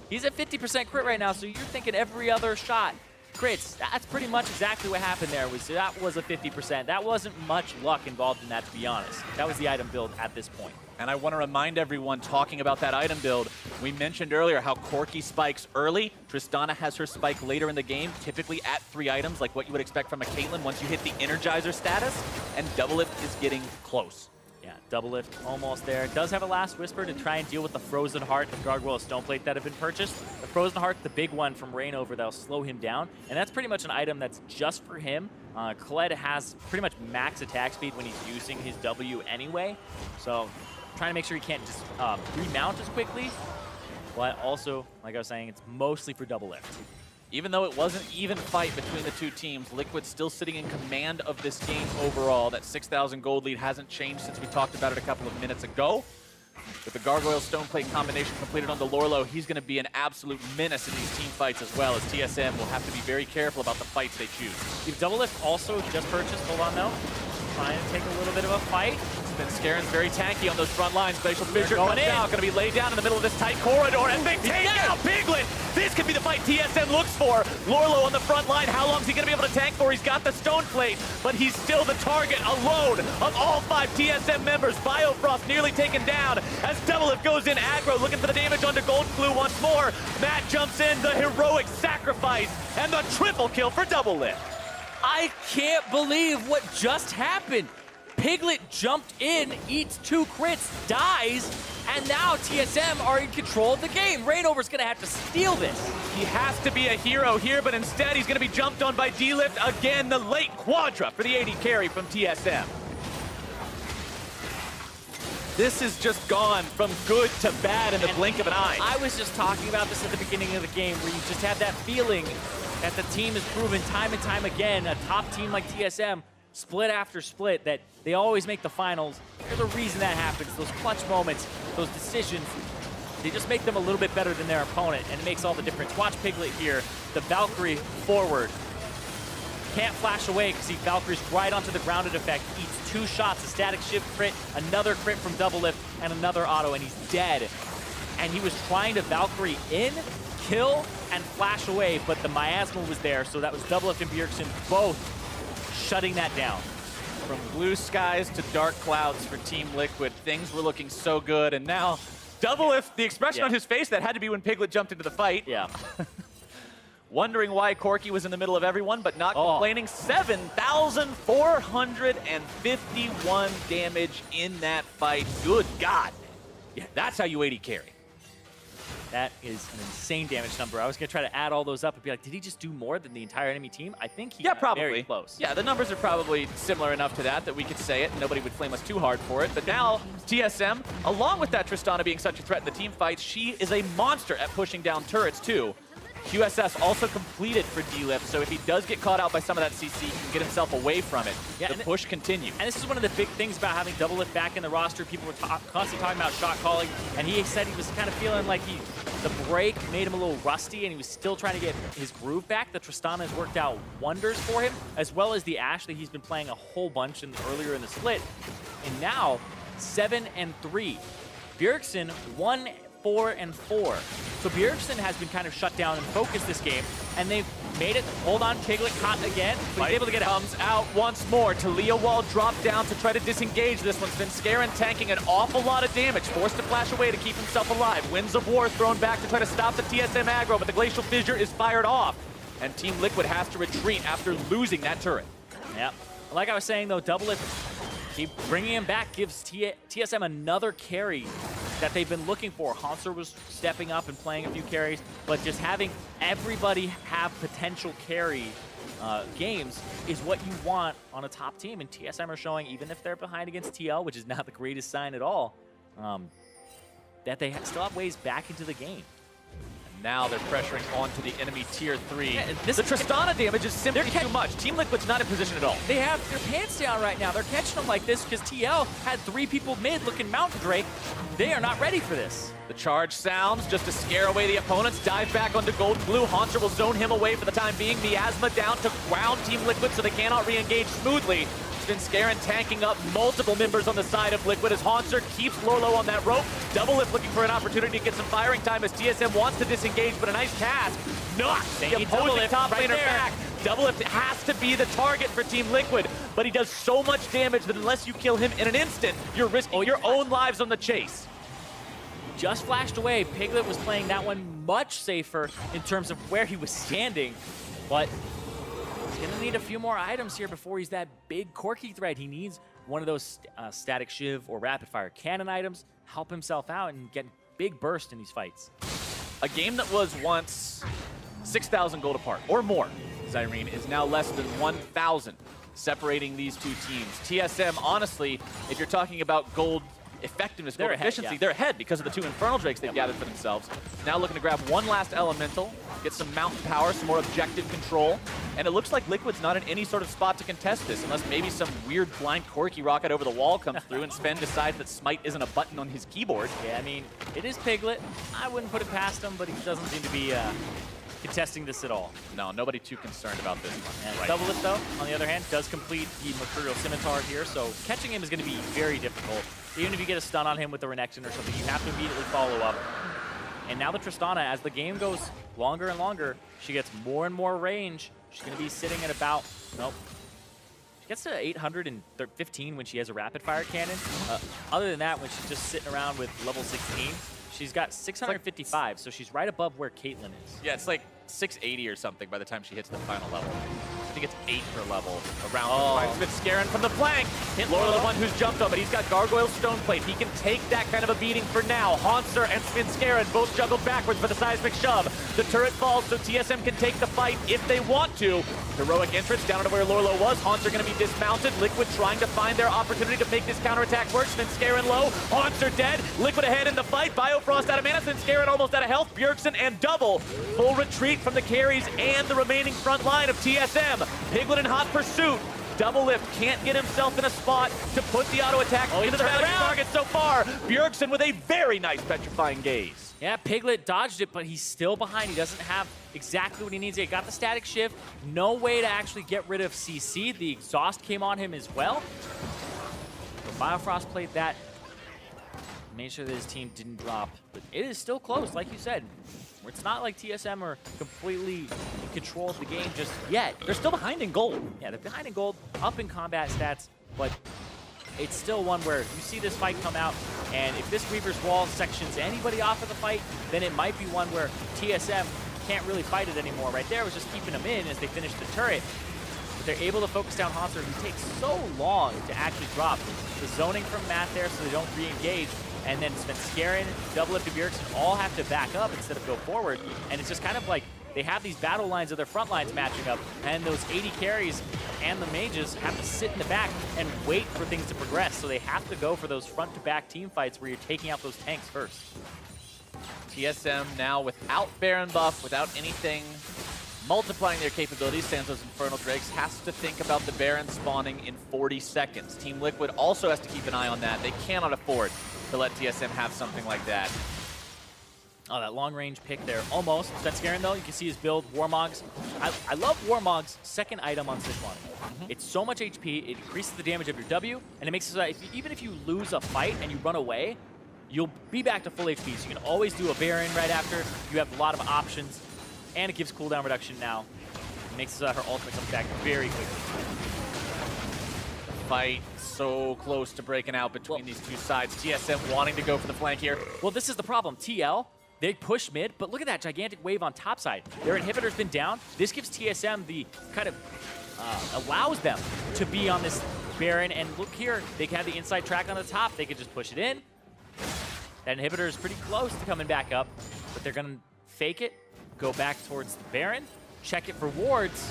He's at 50% crit right now, so you're thinking every other shot crits. That's pretty much exactly what happened there. That was a 50%. That wasn't much luck involved in that, to be honest. That was the item build at this point. And I want to remind everyone talking about that item build, we mentioned earlier how Corki spikes early. Tristana has her spike later in the game, typically at 3 items, like what you would expect from a Caitlyn once you hit the Energizer status, and Double Lift is getting close. Yeah, Double Lift almost there. Does have a Last Whisper to try and deal with the Frozen Heart and Gargoyle Stoneplate that have been purchased. The Frozen Heart, the big one from Reignover that'll slow him down, and that's pretty much an item that's just for him. Kled has pretty much max attack speed when he's using his W anyway, so trying to make sure he can't just remount as quickly, but also, like I was saying, it's mostly for Double Lift. Even though it was an even fight between the two teams, Liquid still sitting in command of this game overall. That 6,000 gold lead hasn't changed since we talked about it a couple of minutes ago. With the Gargoyle Stoneplate combination completed on the Lorlo, he's going to be an absolute menace in these team fights as well, as TSM will have to be very careful about the fights they choose. If Double Lift also just purchased, hold on though, trying to take a little bit of a fight. Spin Scarin's very tanky on those front lines. Glacial Fissure comes out, going to be laid down in the middle of this tight corridor, and they take out Piglet! This could be the fight TSM looks for. Lorlo on the front line, how long is he going to be able to tank for? He's got the stone plate, but he's still the target alone of all 5 TSM members. Biofrost nearly taken down as Double Lift goes in aggro, looking for the damage onto Gold Glue once more. Matt jumps in, the heroic sacrifice, and the triple kill for Double Lift. I can't believe what just happened. Piglet jumped in, eats 2 crits, dies, and now TSM are in control of the game. Reignover's gonna have to steal this. He has to be a hero here, but instead he's gonna be jumped on by D-Lift. Again, the late Quadra for the AD carry from TSM. This has just gone from good to bad in the blink of an eye. I was just talking about this at the beginning of the game, where you just have that feeling that the team has proven time and time again, a top team like TSM, split after split, that they always make the finals. There's a reason that happens. Those clutch moments, those decisions, they just make them a little bit better than their opponent, and it makes all the difference. Watch Piglet here, the Valkyrie forward. Can't flash away because he Valkyrie's right onto the grounded effect. Eats 2 shots, a static shift crit, another crit from Double Lift, and another auto, and he's dead. And he was trying to Valkyrie in, kill, and flash away, but the miasma was there, so that was Double Lift and Bjergsen both shutting that down. From blue skies to dark clouds for Team Liquid, things were looking so good, and now Double Lift, the expression on his face, that had to be when Piglet jumped into the fight. Yeah. Wondering why Corki was in the middle of everyone, but not complaining. 7,451 damage in that fight. Good God. Yeah, that's how you AD carry. That is an insane damage number. I was going to try to add all those up and be like, did he just do more than the entire enemy team? I think he got very close. Yeah, the numbers are probably similar enough to that we could say it, and nobody would flame us too hard for it. But now, TSM, along with that Tristana being such a threat in the team fights, she is a monster at pushing down turrets, too. QSS also completed for D-Lift, so if he does get caught out by some of that CC, he can get himself away from it. Yeah, the push continues. And this is one of the big things about having Double Lift back in the roster. People were constantly talking about shot calling, and he said he was kind of feeling like the break made him a little rusty, and he was still trying to get his groove back. The Tristana has worked out wonders for him, as well as the Ashe that he's been playing a whole bunch earlier in the split. And now, 7-3. Bjergsen 1-4-4. So Bjergsen has been kind of shut down and focused this game, and they've made it. Hold on, Piglet caught again, but he's able to get it. Comes out once more. Talia Wall dropped down to try to disengage this one. Svenskeren tanking an awful lot of damage, forced to flash away to keep himself alive. Winds of War thrown back to try to stop the TSM aggro, but the Glacial Fissure is fired off, and Team Liquid has to retreat after losing that turret. Yeah, like I was saying though, Double Lift, keep bringing him back, gives TSM another carry that they've been looking for. Hanser was stepping up and playing a few carries, but just having everybody have potential carry games is what you want on a top team. And TSM are showing, even if they're behind against TL, which is not the greatest sign at all, that they still have ways back into the game. Now they're pressuring onto the enemy tier 3. Yeah, the Tristana damage is simply too much. Team Liquid's not in position at all. They have their pants down right now. They're catching them like this because TL had 3 people mid looking Mountain Drake. They are not ready for this. The charge sounds just to scare away the opponents. Dive back onto Gold Blue. Hanser will zone him away for the time being. Miasma down to ground Team Liquid so they cannot re-engage smoothly. Svenskeren tanking up multiple members on the side of Liquid as Hanser keeps Lorlo on that rope. Double Lift looking for an opportunity to get some firing time as TSM wants to disengage, but a nice cast knocks the opposing top laner back. Double Lift has to be the target for Team Liquid, but he does so much damage that unless you kill him in an instant, you're risking your own lives on the chase. Just flashed away. Piglet was playing that one much safer in terms of where he was standing, but he's gonna need a few more items here before he's that big Corki threat. He needs one of those static shiv or rapid fire cannon items, help himself out and get big burst in these fights. A game that was once 6,000 gold apart or more, Zyrene, is now less than 1,000 separating these two teams. TSM, honestly, if you're talking about gold effectiveness, gold efficiency, they're ahead because of the 2 Infernal Drakes they've gathered for themselves. Now looking to grab one last Elemental, get some mountain power, some more objective control, and it looks like Liquid's not in any sort of spot to contest this unless maybe some weird blind Corki rocket over the wall comes through and Sven decides that Smite isn't a button on his keyboard. Yeah, I mean, it is Piglet. I wouldn't put it past him, but he doesn't seem to be contesting this at all. No, nobody too concerned about this one. And Double Lift, though, on the other hand, does complete the Mercurial Scimitar here, so catching him is going to be very difficult. Even if you get a stun on him with the Renection or something, you have to immediately follow up. And now the Tristana, as the game goes longer and longer, she gets more and more range. She's going to be sitting at about, she gets to 815 when she has a rapid fire cannon. Other than that, when she's just sitting around with level 16, she's got 655, so she's right above where Caitlyn is. Yeah, it's like 680 or something by the time she hits the final level. I think it's 8 per level around. Svenskeren from the flank. Hit Lorlo, the one who's jumped on, but he's got Gargoyle Stoneplate. He can take that kind of a beating for now. Hanser and Svenskeren both juggled backwards for the seismic shove. The turret falls so TSM can take the fight if they want to. Heroic entrance down to where Lorlo was. Hanser going to be dismounted. Liquid trying to find their opportunity to make this counterattack work. Svenskeren low. Hanser dead. Liquid ahead in the fight. Biofrost out of mana. Svenskeren almost out of health. Bjergsen and Double. Full retreat from the carries and the remaining front line of TSM. Piglet in hot pursuit. Double Lift can't get himself in a spot to put the auto attack into the value target so far. Bjergsen with a very nice petrifying gaze. Yeah, Piglet dodged it, but he's still behind. He doesn't have exactly what he needs. He got the static shift. No way to actually get rid of CC. The exhaust came on him as well. But Biofrost played that. Made sure that his team didn't drop. But it is still close, like you said. It's not like TSM are completely in control of the game just yet. They're still behind in gold. Yeah, they're behind in gold, up in combat stats, but it's still one where you see this fight come out, and if this Weaver's Wall sections anybody off of the fight, then it might be one where TSM can't really fight it anymore. Right there was just keeping them in as they finish the turret. But they're able to focus down Hanser, who takes so long to actually drop. The zoning from Matt there so they don't re-engage. And then Svenskeren, Double Lift, and Bjergsen all have to back up instead of go forward. And it's just kind of like they have these battle lines of their front lines matching up, and those 80 carries and the mages have to sit in the back and wait for things to progress. So they have to go for those front-to-back team fights where you're taking out those tanks first. TSM now without Baron buff, without anything multiplying their capabilities. Sanso's Infernal Drakes has to think about the Baron spawning in 40 seconds. Team Liquid also has to keep an eye on that. They cannot afford to let TSM have something like that. Oh, that long-range pick there. Almost. Svenskeren, though, you can see his build, Warmog's. I love Warmog's second item on Sichuan. It's so much HP, it increases the damage of your W, and it makes it so that even if you lose a fight and you run away, you'll be back to full HP. So you can always do a Baron right after. You have a lot of options, and it gives cooldown reduction now. It makes her ultimate come back very quickly. Fight so close to breaking out between these two sides. TSM wanting to go for the flank here. Well, this is the problem. TL, they push mid, but look at that gigantic wave on top side. Their inhibitor's been down. This gives TSM the kind of allows them to be on this Baron. And look here, they have the inside track on the top. They could just push it in. That inhibitor is pretty close to coming back up, but they're going to fake it, go back towards the Baron, check it for wards.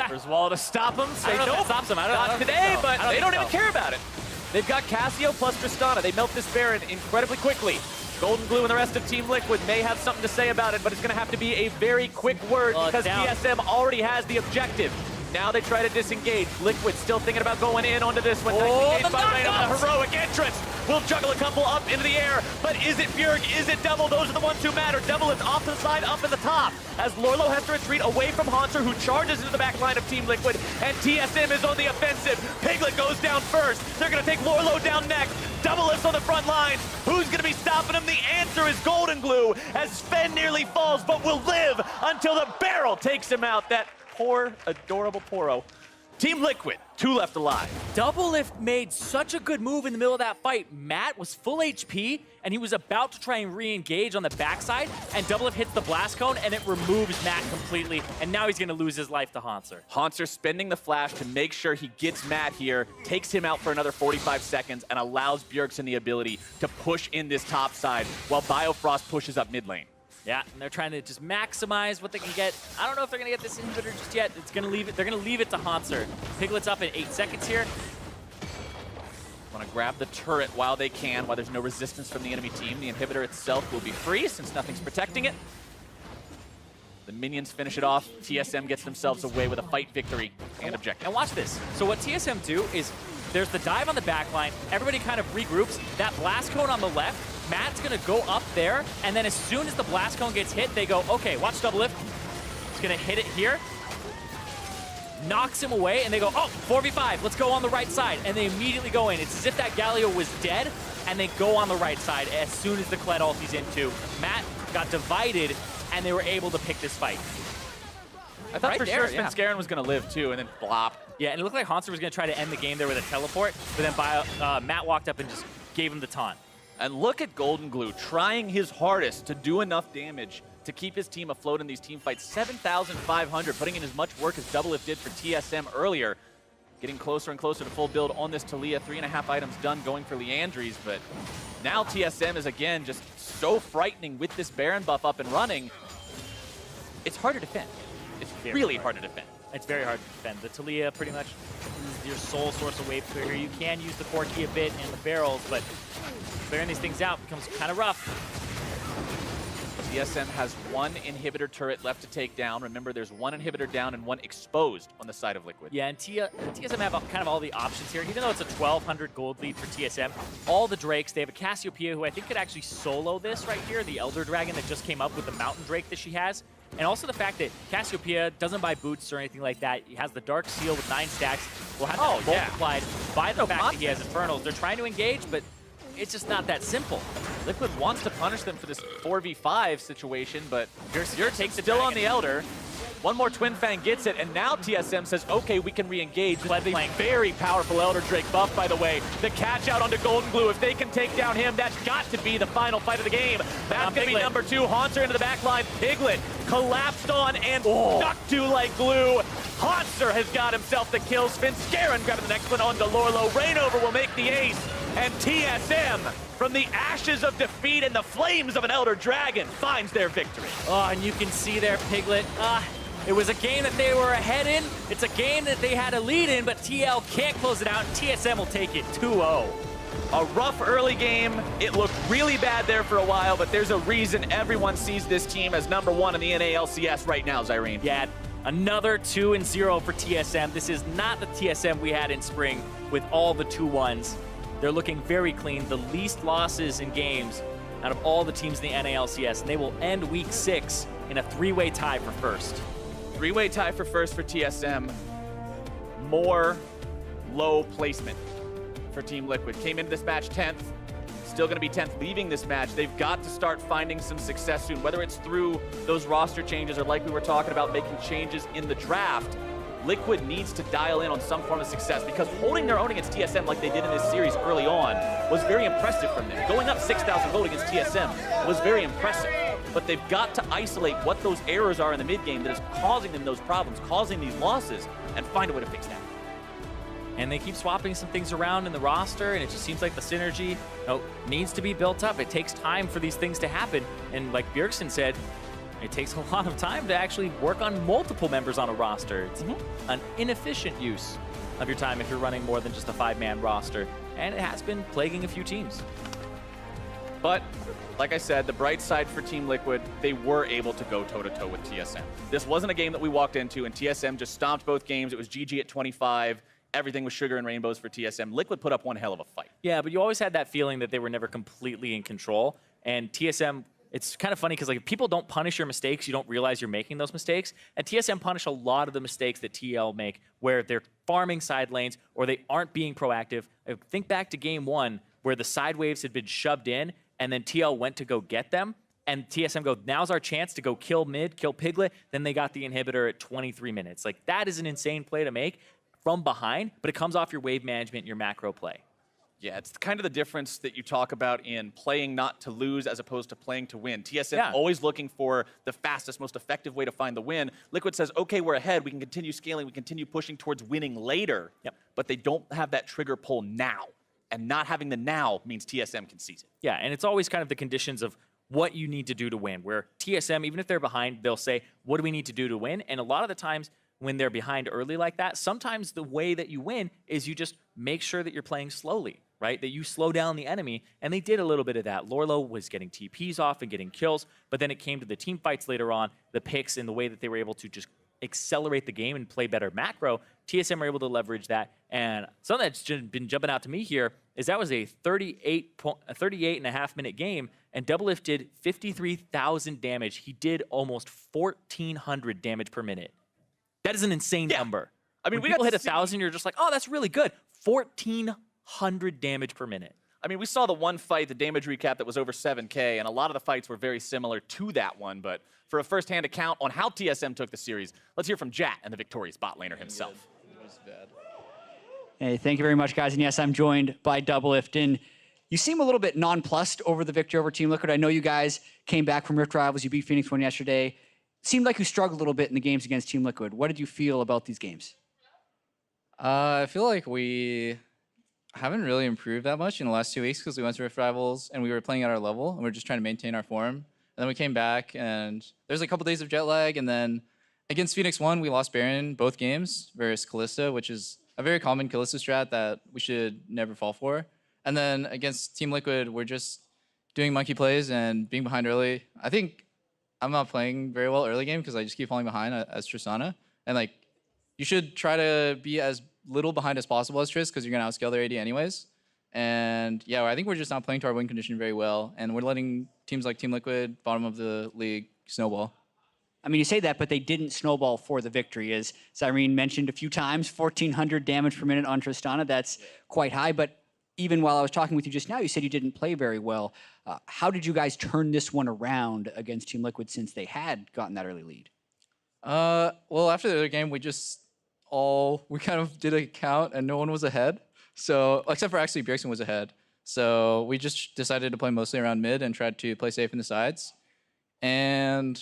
There's Wall to stop him. Say nope. Stops them. Not today, but they don't even care about it. They've got Cassio plus Tristana. They melt this Baron incredibly quickly. Golden Glue and the rest of Team Liquid may have something to say about it, but it's going to have to be a very quick word because TSM already has the objective. Now they try to disengage. Liquid still thinking about going in onto this one. Nice engaged by Reyna. A heroic entrance. Will juggle a couple up into the air, but is it Bjerg? Is it Double? Those are the ones who matter. Double is off to the side, up in the top, as Lorlo has to retreat away from Hanser, who charges into the back line of Team Liquid, and TSM is on the offensive. Piglet goes down first. They're going to take Lorlo down next. Double is on the front lines. Who's going to be stopping him? The answer is Golden Glue, as Sven nearly falls, but will live until the barrel takes him out. That poor, adorable Poro. Team Liquid, 2 left alive. Double Lift made such a good move in the middle of that fight. Matt was full HP, and he was about to try and re-engage on the backside, and Double Lift hits the blast cone, and it removes Matt completely, and now he's going to lose his life to Hanser. Hanser spending the flash to make sure he gets Matt here, takes him out for another 45 seconds, and allows Bjergsen the ability to push in this top side, while Biofrost pushes up mid lane. Yeah, and they're trying to just maximize what they can get. I don't know if they're going to get this inhibitor just yet. It's going to leave it. They're going to leave it to Hanser. Piglet's up in 8 seconds here. Want to grab the turret while they can, while there's no resistance from the enemy team. The inhibitor itself will be free since nothing's protecting it. The minions finish it off. TSM gets themselves away with a fight victory and objective. And watch this. So what TSM do is there's the dive on the back line. Everybody kind of regroups. That blast cone on the left, Matt's going to go up there, and then as soon as the blast cone gets hit, they go, okay, watch Double Lift. He's going to hit it here. Knocks him away, and they go, oh, 4v5, let's go on the right side. And they immediately go in. It's as if that Galio was dead, and they go on the right side as soon as the Kled ulti's in too. Matt got divided, and they were able to pick this fight. I thought for sure Svenskeren was going to live too, and then flop. Yeah, and it looked like Hanser was going to try to end the game there with a teleport, but then Matt walked up and just gave him the taunt. And look at Golden Glue trying his hardest to do enough damage to keep his team afloat in these team fights. 7,500, putting in as much work as Double Lift did for TSM earlier. Getting closer and closer to full build on this Taliyah. 3.5 items done going for Leandries, but now TSM is again just so frightening with this Baron buff up and running. It's hard to defend. It's really hard to defend. It's very hard to defend. The Taliyah pretty much is your sole source of wave clear. You can use the core key a bit and the barrels, but clearing these things out becomes kind of rough. TSM has one inhibitor turret left to take down. Remember, there's one inhibitor down and one exposed on the side of Liquid. Yeah, and TSM have kind of all the options here. Even though it's a 1,200 gold lead for TSM, all the Drakes, they have a Cassiopeia who I think could actually solo this right here, the Elder Dragon that just came up with the Mountain Drake that she has. And also the fact that Cassiopeia doesn't buy boots or anything like that. He has the Dark Seal with 9 stacks. Will have that multiplied by the fact that he has Infernals. They're trying to engage, but it's just not that simple. Liquid wants to punish them for this 4v5 situation, but Yurt takes it still on the Elder. One more Twin Fang gets it, and now TSM says, okay, we can re-engage. This is a very powerful Elder Drake buff, by the way. The catch out onto Golden Glue. If they can take down him, that's got to be the final fight of the game. That's going to be number 2. Haunter into the back line. Piglet collapsed on and stuck to like glue. Haunter has got himself the kill. Svenskeren grabbing the next one onto Lorlo. Rainover will make the ace, and TSM, from the ashes of defeat and the flames of an Elder Dragon, finds their victory. Oh, and you can see there, Piglet. It was a game that they were ahead in. It's a game that they had a lead in, but TL can't close it out, and TSM will take it 2-0. A rough early game. It looked really bad there for a while, but there's a reason everyone sees this team as number 1 in the NA LCS right now, Zyrene. Yeah, another 2-0 for TSM. This is not the TSM we had in spring with all the 2-1s. They're looking very clean. The least losses in games out of all the teams in the NA LCS, and they will end week 6 in a 3-way tie for first. 3-way tie for first for TSM. More low placement for Team Liquid. Came into this match 10th. Still going to be 10th leaving this match. They've got to start finding some success soon, whether it's through those roster changes or like we were talking about, making changes in the draft. Liquid needs to dial in on some form of success, because holding their own against TSM like they did in this series early on was very impressive from them. Going up 6,000 gold against TSM was very impressive. But they've got to isolate what those errors are in the mid-game that is causing them those problems, causing these losses, and find a way to fix that. And they keep swapping some things around in the roster, and it just seems like the synergy needs to be built up. It takes time for these things to happen. And like Bjergsen said, it takes a lot of time to actually work on multiple members on a roster. It's an inefficient use of your time if you're running more than just a 5-man roster. And it has been plaguing a few teams. But like I said, the bright side for Team Liquid, they were able to go toe-to-toe with TSM. This wasn't a game that we walked into, and TSM just stomped both games. It was GG at 25. Everything was sugar and rainbows for TSM. Liquid put up one hell of a fight. Yeah, but you always had that feeling that they were never completely in control. And TSM, it's kind of funny because like if people don't punish your mistakes, you don't realize you're making those mistakes. And TSM punish a lot of the mistakes that TL make, where they're farming side lanes or they aren't being proactive. Think back to game 1 where the side waves had been shoved in, and then TL went to go get them, and TSM go, now's our chance to go kill mid, kill Piglet. Then they got the inhibitor at 23 minutes. Like, that is an insane play to make from behind, but it comes off your wave management and your macro play. Yeah, it's kind of the difference that you talk about in playing not to lose as opposed to playing to win. TSM always looking for the fastest, most effective way to find the win. Liquid says, okay, we're ahead. We can continue scaling. We continue pushing towards winning later. But they don't have that trigger pull now. And not having the now means TSM can seize it. Yeah, and it's always kind of the conditions of what you need to do to win, where TSM, even if they're behind, they'll say, what do we need to do to win? And a lot of the times when they're behind early like that, sometimes the way that you win is you just make sure that you're playing slowly, right? That you slow down the enemy, and they did a little bit of that. Lorlo was getting TPs off and getting kills, but then it came to the team fights later on, the picks, and the way that they were able to just accelerate the game and play better macro. TSM were able to leverage that, and something that's been jumping out to me here is that was a 38.5 minute game, and Doublelift did 53,000 damage. He did almost 1,400 damage per minute. That is an insane number. I mean, when people hit 1,000, you're just like, oh, that's really good. 1,400 damage per minute. I mean, we saw the one fight, the damage recap, that was over 7K, and a lot of the fights were very similar to that one. But for a first-hand account on how TSM took the series, let's hear from Jat and the victorious bot laner himself. It was bad. Hey, thank you very much, guys. And yes, I'm joined by Doublelift. And you seem a little bit nonplussed over the victory over Team Liquid. I know you guys came back from Rift Rivals. You beat Phoenix 1 yesterday. Seemed like you struggled a little bit in the games against Team Liquid. What did you feel about these games? I feel like we haven't really improved that much in the last 2 weeks because we went to Rift Rivals and we were playing at our level and we were just trying to maintain our form. And then we came back and there's a couple days of jet lag, and then against Phoenix 1, we lost Baron both games versus Kalista, which is a very common Kalista strat that we should never fall for. And then against Team Liquid, we're just doing monkey plays and being behind early. I think I'm not playing very well early game because I just keep falling behind as Tristana. And like, you should try to be as little behind as possible as Trist because you're gonna outscale their AD anyways. And yeah, I think we're just not playing to our win condition very well, and we're letting teams like Team Liquid, bottom of the league, snowball. I mean, you say that, but they didn't snowball for the victory. As Cyrene mentioned a few times, 1,400 damage per minute on Tristana. That's quite high. But even while I was talking with you just now, you said you didn't play very well. How did you guys turn this one around against Team Liquid since they had gotten that early lead? Well, after the other game, we kind of did a count, and no one was ahead. So, except for actually Bjergsen was ahead. So we just decided to play mostly around mid and tried to play safe in the sides. And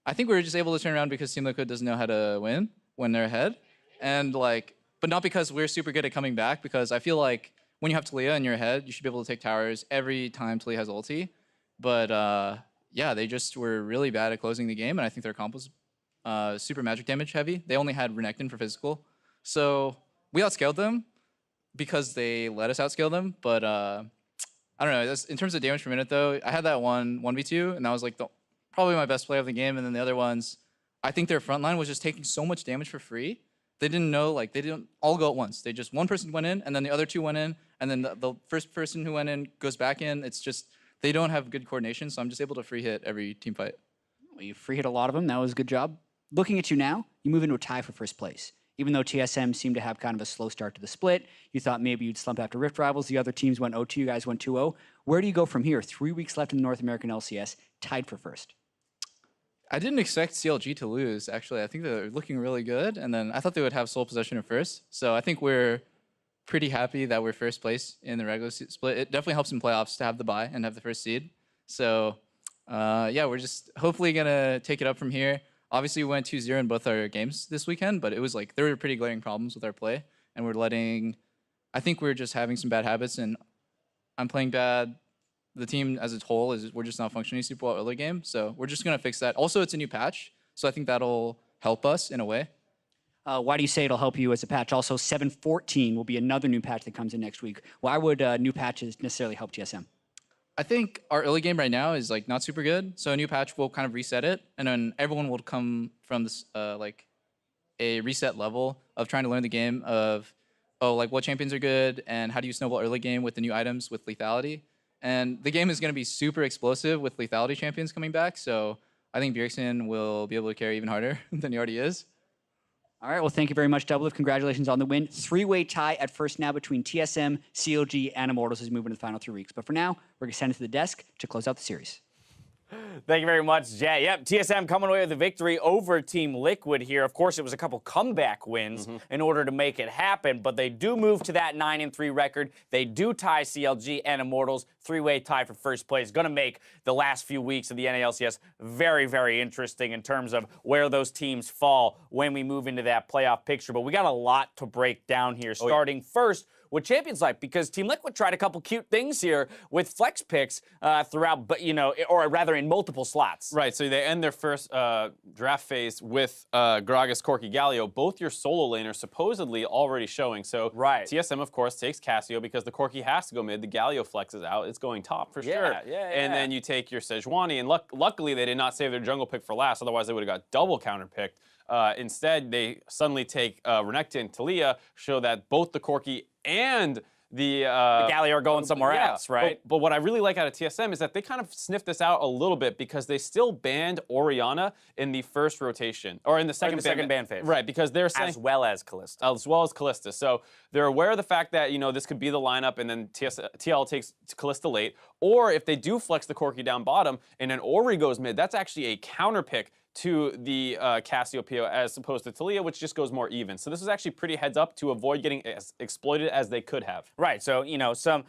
I think we were just able to turn around because Team Liquid doesn't know how to win when they're ahead. And like, but not because we're super good at coming back, because I feel like when you have Talia and you're ahead, you should be able to take towers every time Talia has ulti. But yeah, they just were really bad at closing the game, and I think their comp was super magic damage heavy. They only had Renekton for physical. So we outscaled them because they let us outscale them. But I don't know. In terms of damage per minute, though, I had that 1v2, and that was like probably my best play of the game. And then the other ones, I think their front line was just taking so much damage for free. They didn't know, like, they didn't all go at once. They just, one person went in, and then the other two went in, and then the first person who went in goes back in. It's just, they don't have good coordination, so I'm just able to free hit every team fight. Well, you free hit a lot of them. That was a good job. Looking at you now, you move into a tie for first place. Even though TSM seemed to have kind of a slow start to the split, you thought maybe you'd slump after Rift Rivals. The other teams went 0-2, you guys went 2-0. Where do you go from here? 3 weeks left in the North American LCS, tied for first. I didn't expect CLG to lose, actually. I think they're looking really good, and then I thought they would have sole possession at first. So I think we're pretty happy that we're first place in the regular split. It definitely helps in playoffs to have the bye and have the first seed. So yeah, we're just hopefully gonna take it up from here. Obviously, we went 2-0 in both our games this weekend, but it was like there were pretty glaring problems with our play, and I think we're just having some bad habits, and I'm playing bad. The team as a whole we're just not functioning super well early game, so we're just gonna fix that. Also, it's a new patch, so I think that'll help us in a way. Why do you say it'll help you as a patch? Also, 7.14 will be another new patch that comes in next week. Why would new patches necessarily help TSM? I think our early game right now is like not super good, so a new patch will kind of reset it, and then everyone will come from this like a reset level of trying to learn the game of like what champions are good and how do you snowball early game with the new items with lethality. And the game is going to be super explosive with lethality champions coming back, so I think Bjergsen will be able to carry even harder than he already is. All right, well, thank you very much, Double. Congratulations on the win. 3-way tie at first now between TSM, CLG, and Immortals as we move into the final 3 weeks. But for now, we're going to send it to the desk to close out the series. Thank you very much, Jay. Yep, TSM coming away with a victory over Team Liquid here. Of course, it was a couple comeback wins in order to make it happen, but they do move to that 9-3 record. They do tie CLG and Immortals. 3-way tie for first place. Going to make the last few weeks of the NALCS very, very interesting in terms of where those teams fall when we move into that playoff picture. But we got a lot to break down here, starting first with Champions Life, because Team Liquid tried a couple cute things here with flex picks throughout, but or rather in multiple slots. Right, so they end their first draft phase with Gragas, Corki, Galio, both your solo laners supposedly already showing. So right. TSM, of course, takes Cassio because the Corki has to go mid, the Galio flexes out, it's going top for sure. And then you take your Sejuani, and luckily they did not save their jungle pick for last, otherwise they would have got double counter picked. Instead, they suddenly take Renekton, Talia, show that both the Corki and the Galio are going somewhere else, right? But what I really like out of TSM is that they kind of sniffed this out a little bit because they still banned Orianna in the first rotation, or in the second ban phase. Right, because they're saying... As well as Kalista. As well as Kalista. So they're aware of the fact that, this could be the lineup and then TL takes Kalista late. Or if they do flex the Corki down bottom and then Ori goes mid, that's actually a counter pick to the Cassiopeia as opposed to Talia, which just goes more even. So this is actually pretty heads up to avoid getting as exploited as they could have. Right, so,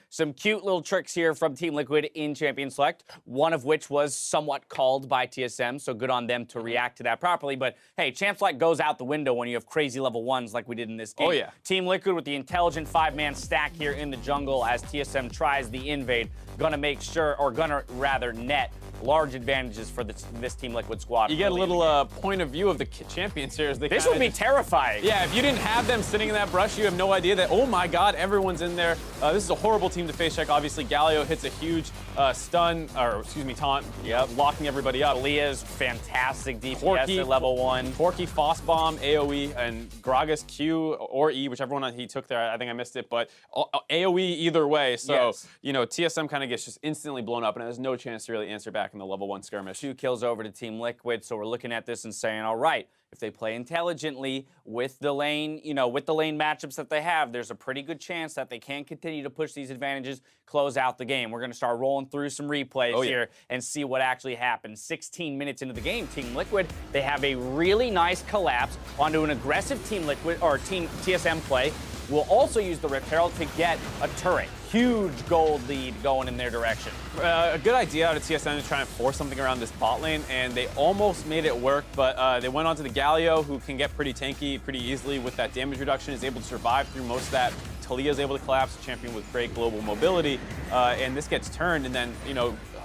some cute little tricks here from Team Liquid in Champion Select, one of which was somewhat called by TSM, so good on them to react to that properly. But, hey, Champ Select goes out the window when you have crazy level 1s like we did in this game. Oh, yeah. Team Liquid with the intelligent 5-man stack here in the jungle as TSM tries the invade. Gonna make sure, or gonna rather net large advantages for this Team Liquid squad. You get a little point of view of the champions here. As they this would be terrifying. Yeah, if you didn't have them sitting in that brush, you have no idea that, oh my god, everyone's in there. This is a horrible team to face check. Obviously, Galio hits a huge taunt, locking everybody up. Leah's fantastic DPS at level 1. Porky, Foss Bomb, AoE, and Gragas Q or E, whichever one he took there. I think I missed it, but AoE either way. So, you know, TSM kind of gets just instantly blown up, and there's no chance to really answer back in the level 1 skirmish. 2 kills over to Team Liquid, so we're looking at this and saying, all right, if they play intelligently with the lane, with the lane matchups that they have, there's a pretty good chance that they can continue to push these advantages, close out the game. We're going to start rolling through some replays here and see what actually happened. 16 minutes into the game, Team Liquid, they have a really nice collapse onto an aggressive Team Liquid or Team TSM play. We'll also use the Rift Herald to get a turret. Huge gold lead going in their direction. A good idea out of TSM to try and force something around this bot lane, and they almost made it work, but they went onto the Galio, who can get pretty tanky pretty easily with that damage reduction, is able to survive through most of that. Talia's able to collapse, champion with great global mobility, and this gets turned, and then,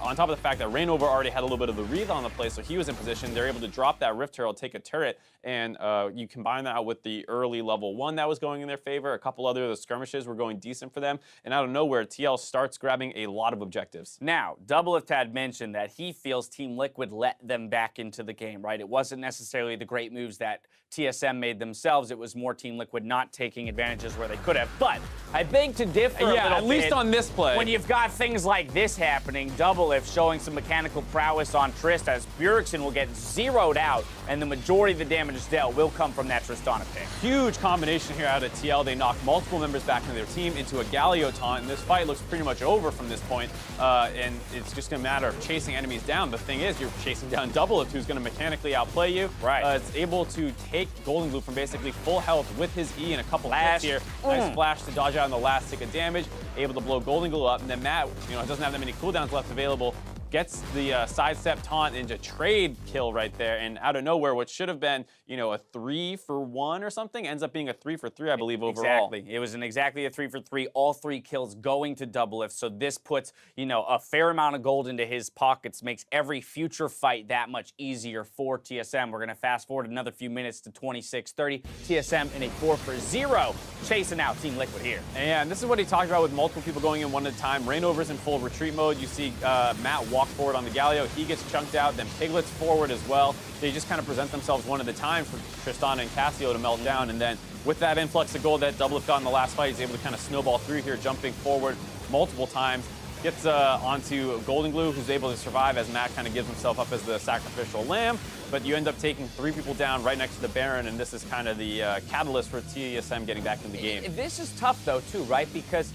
on top of the fact that Rainover already had a little bit of the wreath on the play, so he was in position. They're able to drop that Rift Herald, take a turret, and you combine that with the early level 1 that was going in their favor. A couple other of the skirmishes were going decent for them, and out of nowhere, TL starts grabbing a lot of objectives. Now, Doublelift had mentioned that he feels Team Liquid let them back into the game, right? It wasn't necessarily the great moves that TSM made themselves. It was more Team Liquid not taking advantages where they could have. But I beg to differ a little at least bit on this play. when you've got things like this happening. Doublelift showing some mechanical prowess on Trist as Bjergsen will get zeroed out, and the majority of the damage dealt will come from that Tristana pick. Huge combination here out of TL. They knock multiple members back into their team into a Galio taunt, and this fight looks pretty much over from this point, and it's just a matter of chasing enemies down. The thing is, you're chasing down Doublelift, who's going to mechanically outplay you. Right. It's able to take Golden Glue from basically full health with his E and a couple hits here. Nice flash to dodge out on the last tick of damage, able to blow Golden Glue up, and then Matt, doesn't have that many cooldowns left available, gets the sidestep taunt into trade kill right there, and out of nowhere, what should have been, a 3-for-1 or something, ends up being a 3-for-3, I believe, overall. Exactly. It was exactly a 3-for-3, all 3 kills going to Doublelift, so this puts, a fair amount of gold into his pockets, makes every future fight that much easier for TSM. We're going to fast forward another few minutes to 26:30. TSM in a 4-for-0, chasing out Team Liquid here. And this is what he talked about with multiple people going in one at a time. Rainover's in full retreat mode. You see Matt walk forward on the Galio. He gets chunked out, then Piglet's forward as well. They just kind of present themselves one at a time for Tristana and Cassio to melt down, and then with that influx of gold that Doublelift got in the last fight, he's able to kind of snowball through here, jumping forward multiple times. Gets onto Golden Glue, who's able to survive as Matt kind of gives himself up as the sacrificial lamb, but you end up taking 3 people down right next to the Baron, and this is kind of the catalyst for TSM getting back in the game. This is tough, though, too, right? Because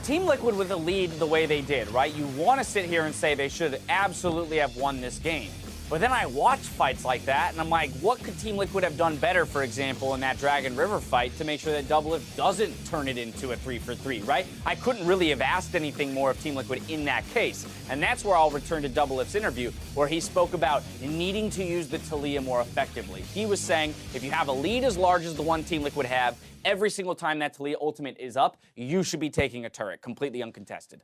Team Liquid with a lead the way they did, right? You want to sit here and say they should absolutely have won this game. But then I watch fights like that, and I'm like, what could Team Liquid have done better, for example, in that Dragon River fight to make sure that Doublelift doesn't turn it into a 3-for-3, right? I couldn't really have asked anything more of Team Liquid in that case. And that's where I'll return to Doublelift's interview, where he spoke about needing to use the Talia more effectively. He was saying, if you have a lead as large as the one Team Liquid have, every single time that Talia ultimate is up, you should be taking a turret, completely uncontested.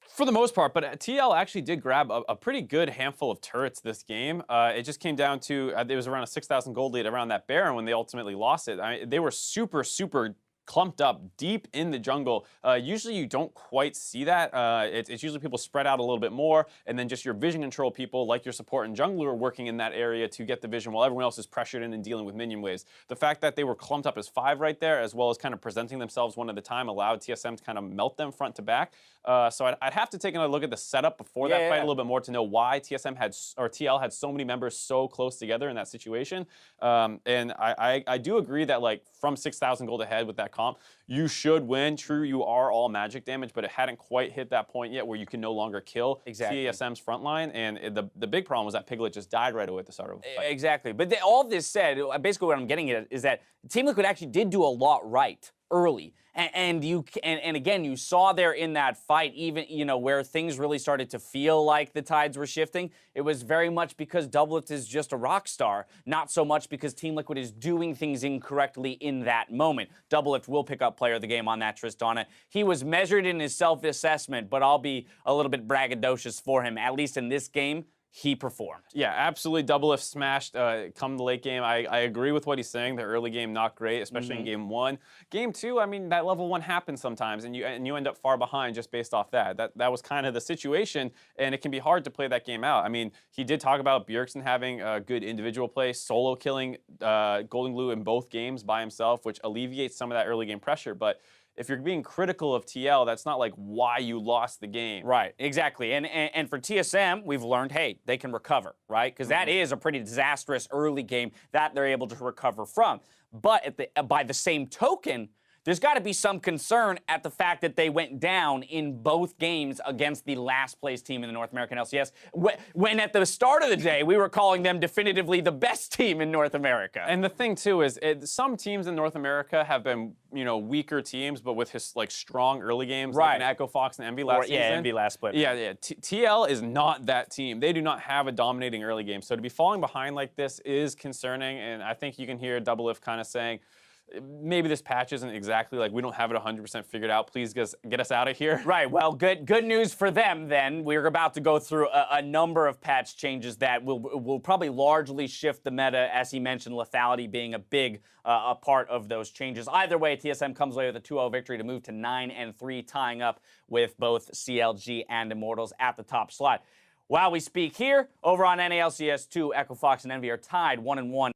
For the most part, but TL actually did grab a pretty good handful of turrets this game. It just came down to, it was around a 6,000 gold lead around that Baron when they ultimately lost it. I mean, they were super clumped up deep in the jungle. Usually you don't quite see that. It's usually people spread out a little bit more, and then just your vision control people, like your support and jungler, are working in that area to get the vision while everyone else is pressured in and dealing with minion waves. The fact that they were clumped up as 5 right there, as well as kind of presenting themselves one at a time, allowed TSM to kind of melt them front to back. So I'd have to take another look at the setup before that fight a little bit more to know why TL had so many members so close together in that situation. And I do agree that, like, from 6,000 gold ahead with that comp, you should win. True, you are all magic damage, but it hadn't quite hit that point yet where you can no longer kill TSM's front line. And the big problem was that Piglet just died right away at the start of the fight. Exactly. But all this said, basically what I'm getting at is that Team Liquid actually did do a lot right early. And again, you saw there in that fight, even, where things really started to feel like the tides were shifting, it was very much because Doublelift is just a rock star, not so much because Team Liquid is doing things incorrectly in that moment. Doublelift will pick up player of the game on that Tristana. He was measured in his self-assessment, but I'll be a little bit braggadocious for him. At least in this game, he performed. Yeah, absolutely. Double if smashed come the late game. I agree with what he's saying. The early game not great, especially in game 1. Game 2, I mean, that level 1 happens sometimes, and you end up far behind just based off that. That was kind of the situation, and it can be hard to play that game out. I mean, he did talk about Bjergsen having a good individual play, solo killing Golden Glue in both games by himself, which alleviates some of that early game pressure, but if you're being critical of TL, that's not like why you lost the game. Right, exactly. And for TSM, we've learned, hey, they can recover, right? Because that is a pretty disastrous early game that they're able to recover from. But by the same token, there's got to be some concern at the fact that they went down in both games against the last place team in the North American LCS, when at the start of the day, we were calling them definitively the best team in North America. And the thing, too, is some teams in North America have been, weaker teams, but with his, strong early games, right. like an Echo Fox and Envy last season. Yeah, Envy last split. Yeah. TL is not that team. They do not have a dominating early game. So to be falling behind like this is concerning, and I think you can hear Double If kind of saying, maybe this patch isn't exactly we don't have it 100% figured out. Please get us out of here. Right. Well, good news for them then. We're about to go through a number of patch changes that will probably largely shift the meta, as he mentioned, lethality being a big a part of those changes. Either way, TSM comes away with a 2-0 victory to move to 9-3, tying up with both CLG and Immortals at the top slot. While we speak here, over on NALCS 2, Echo Fox and Envy are tied 1-1.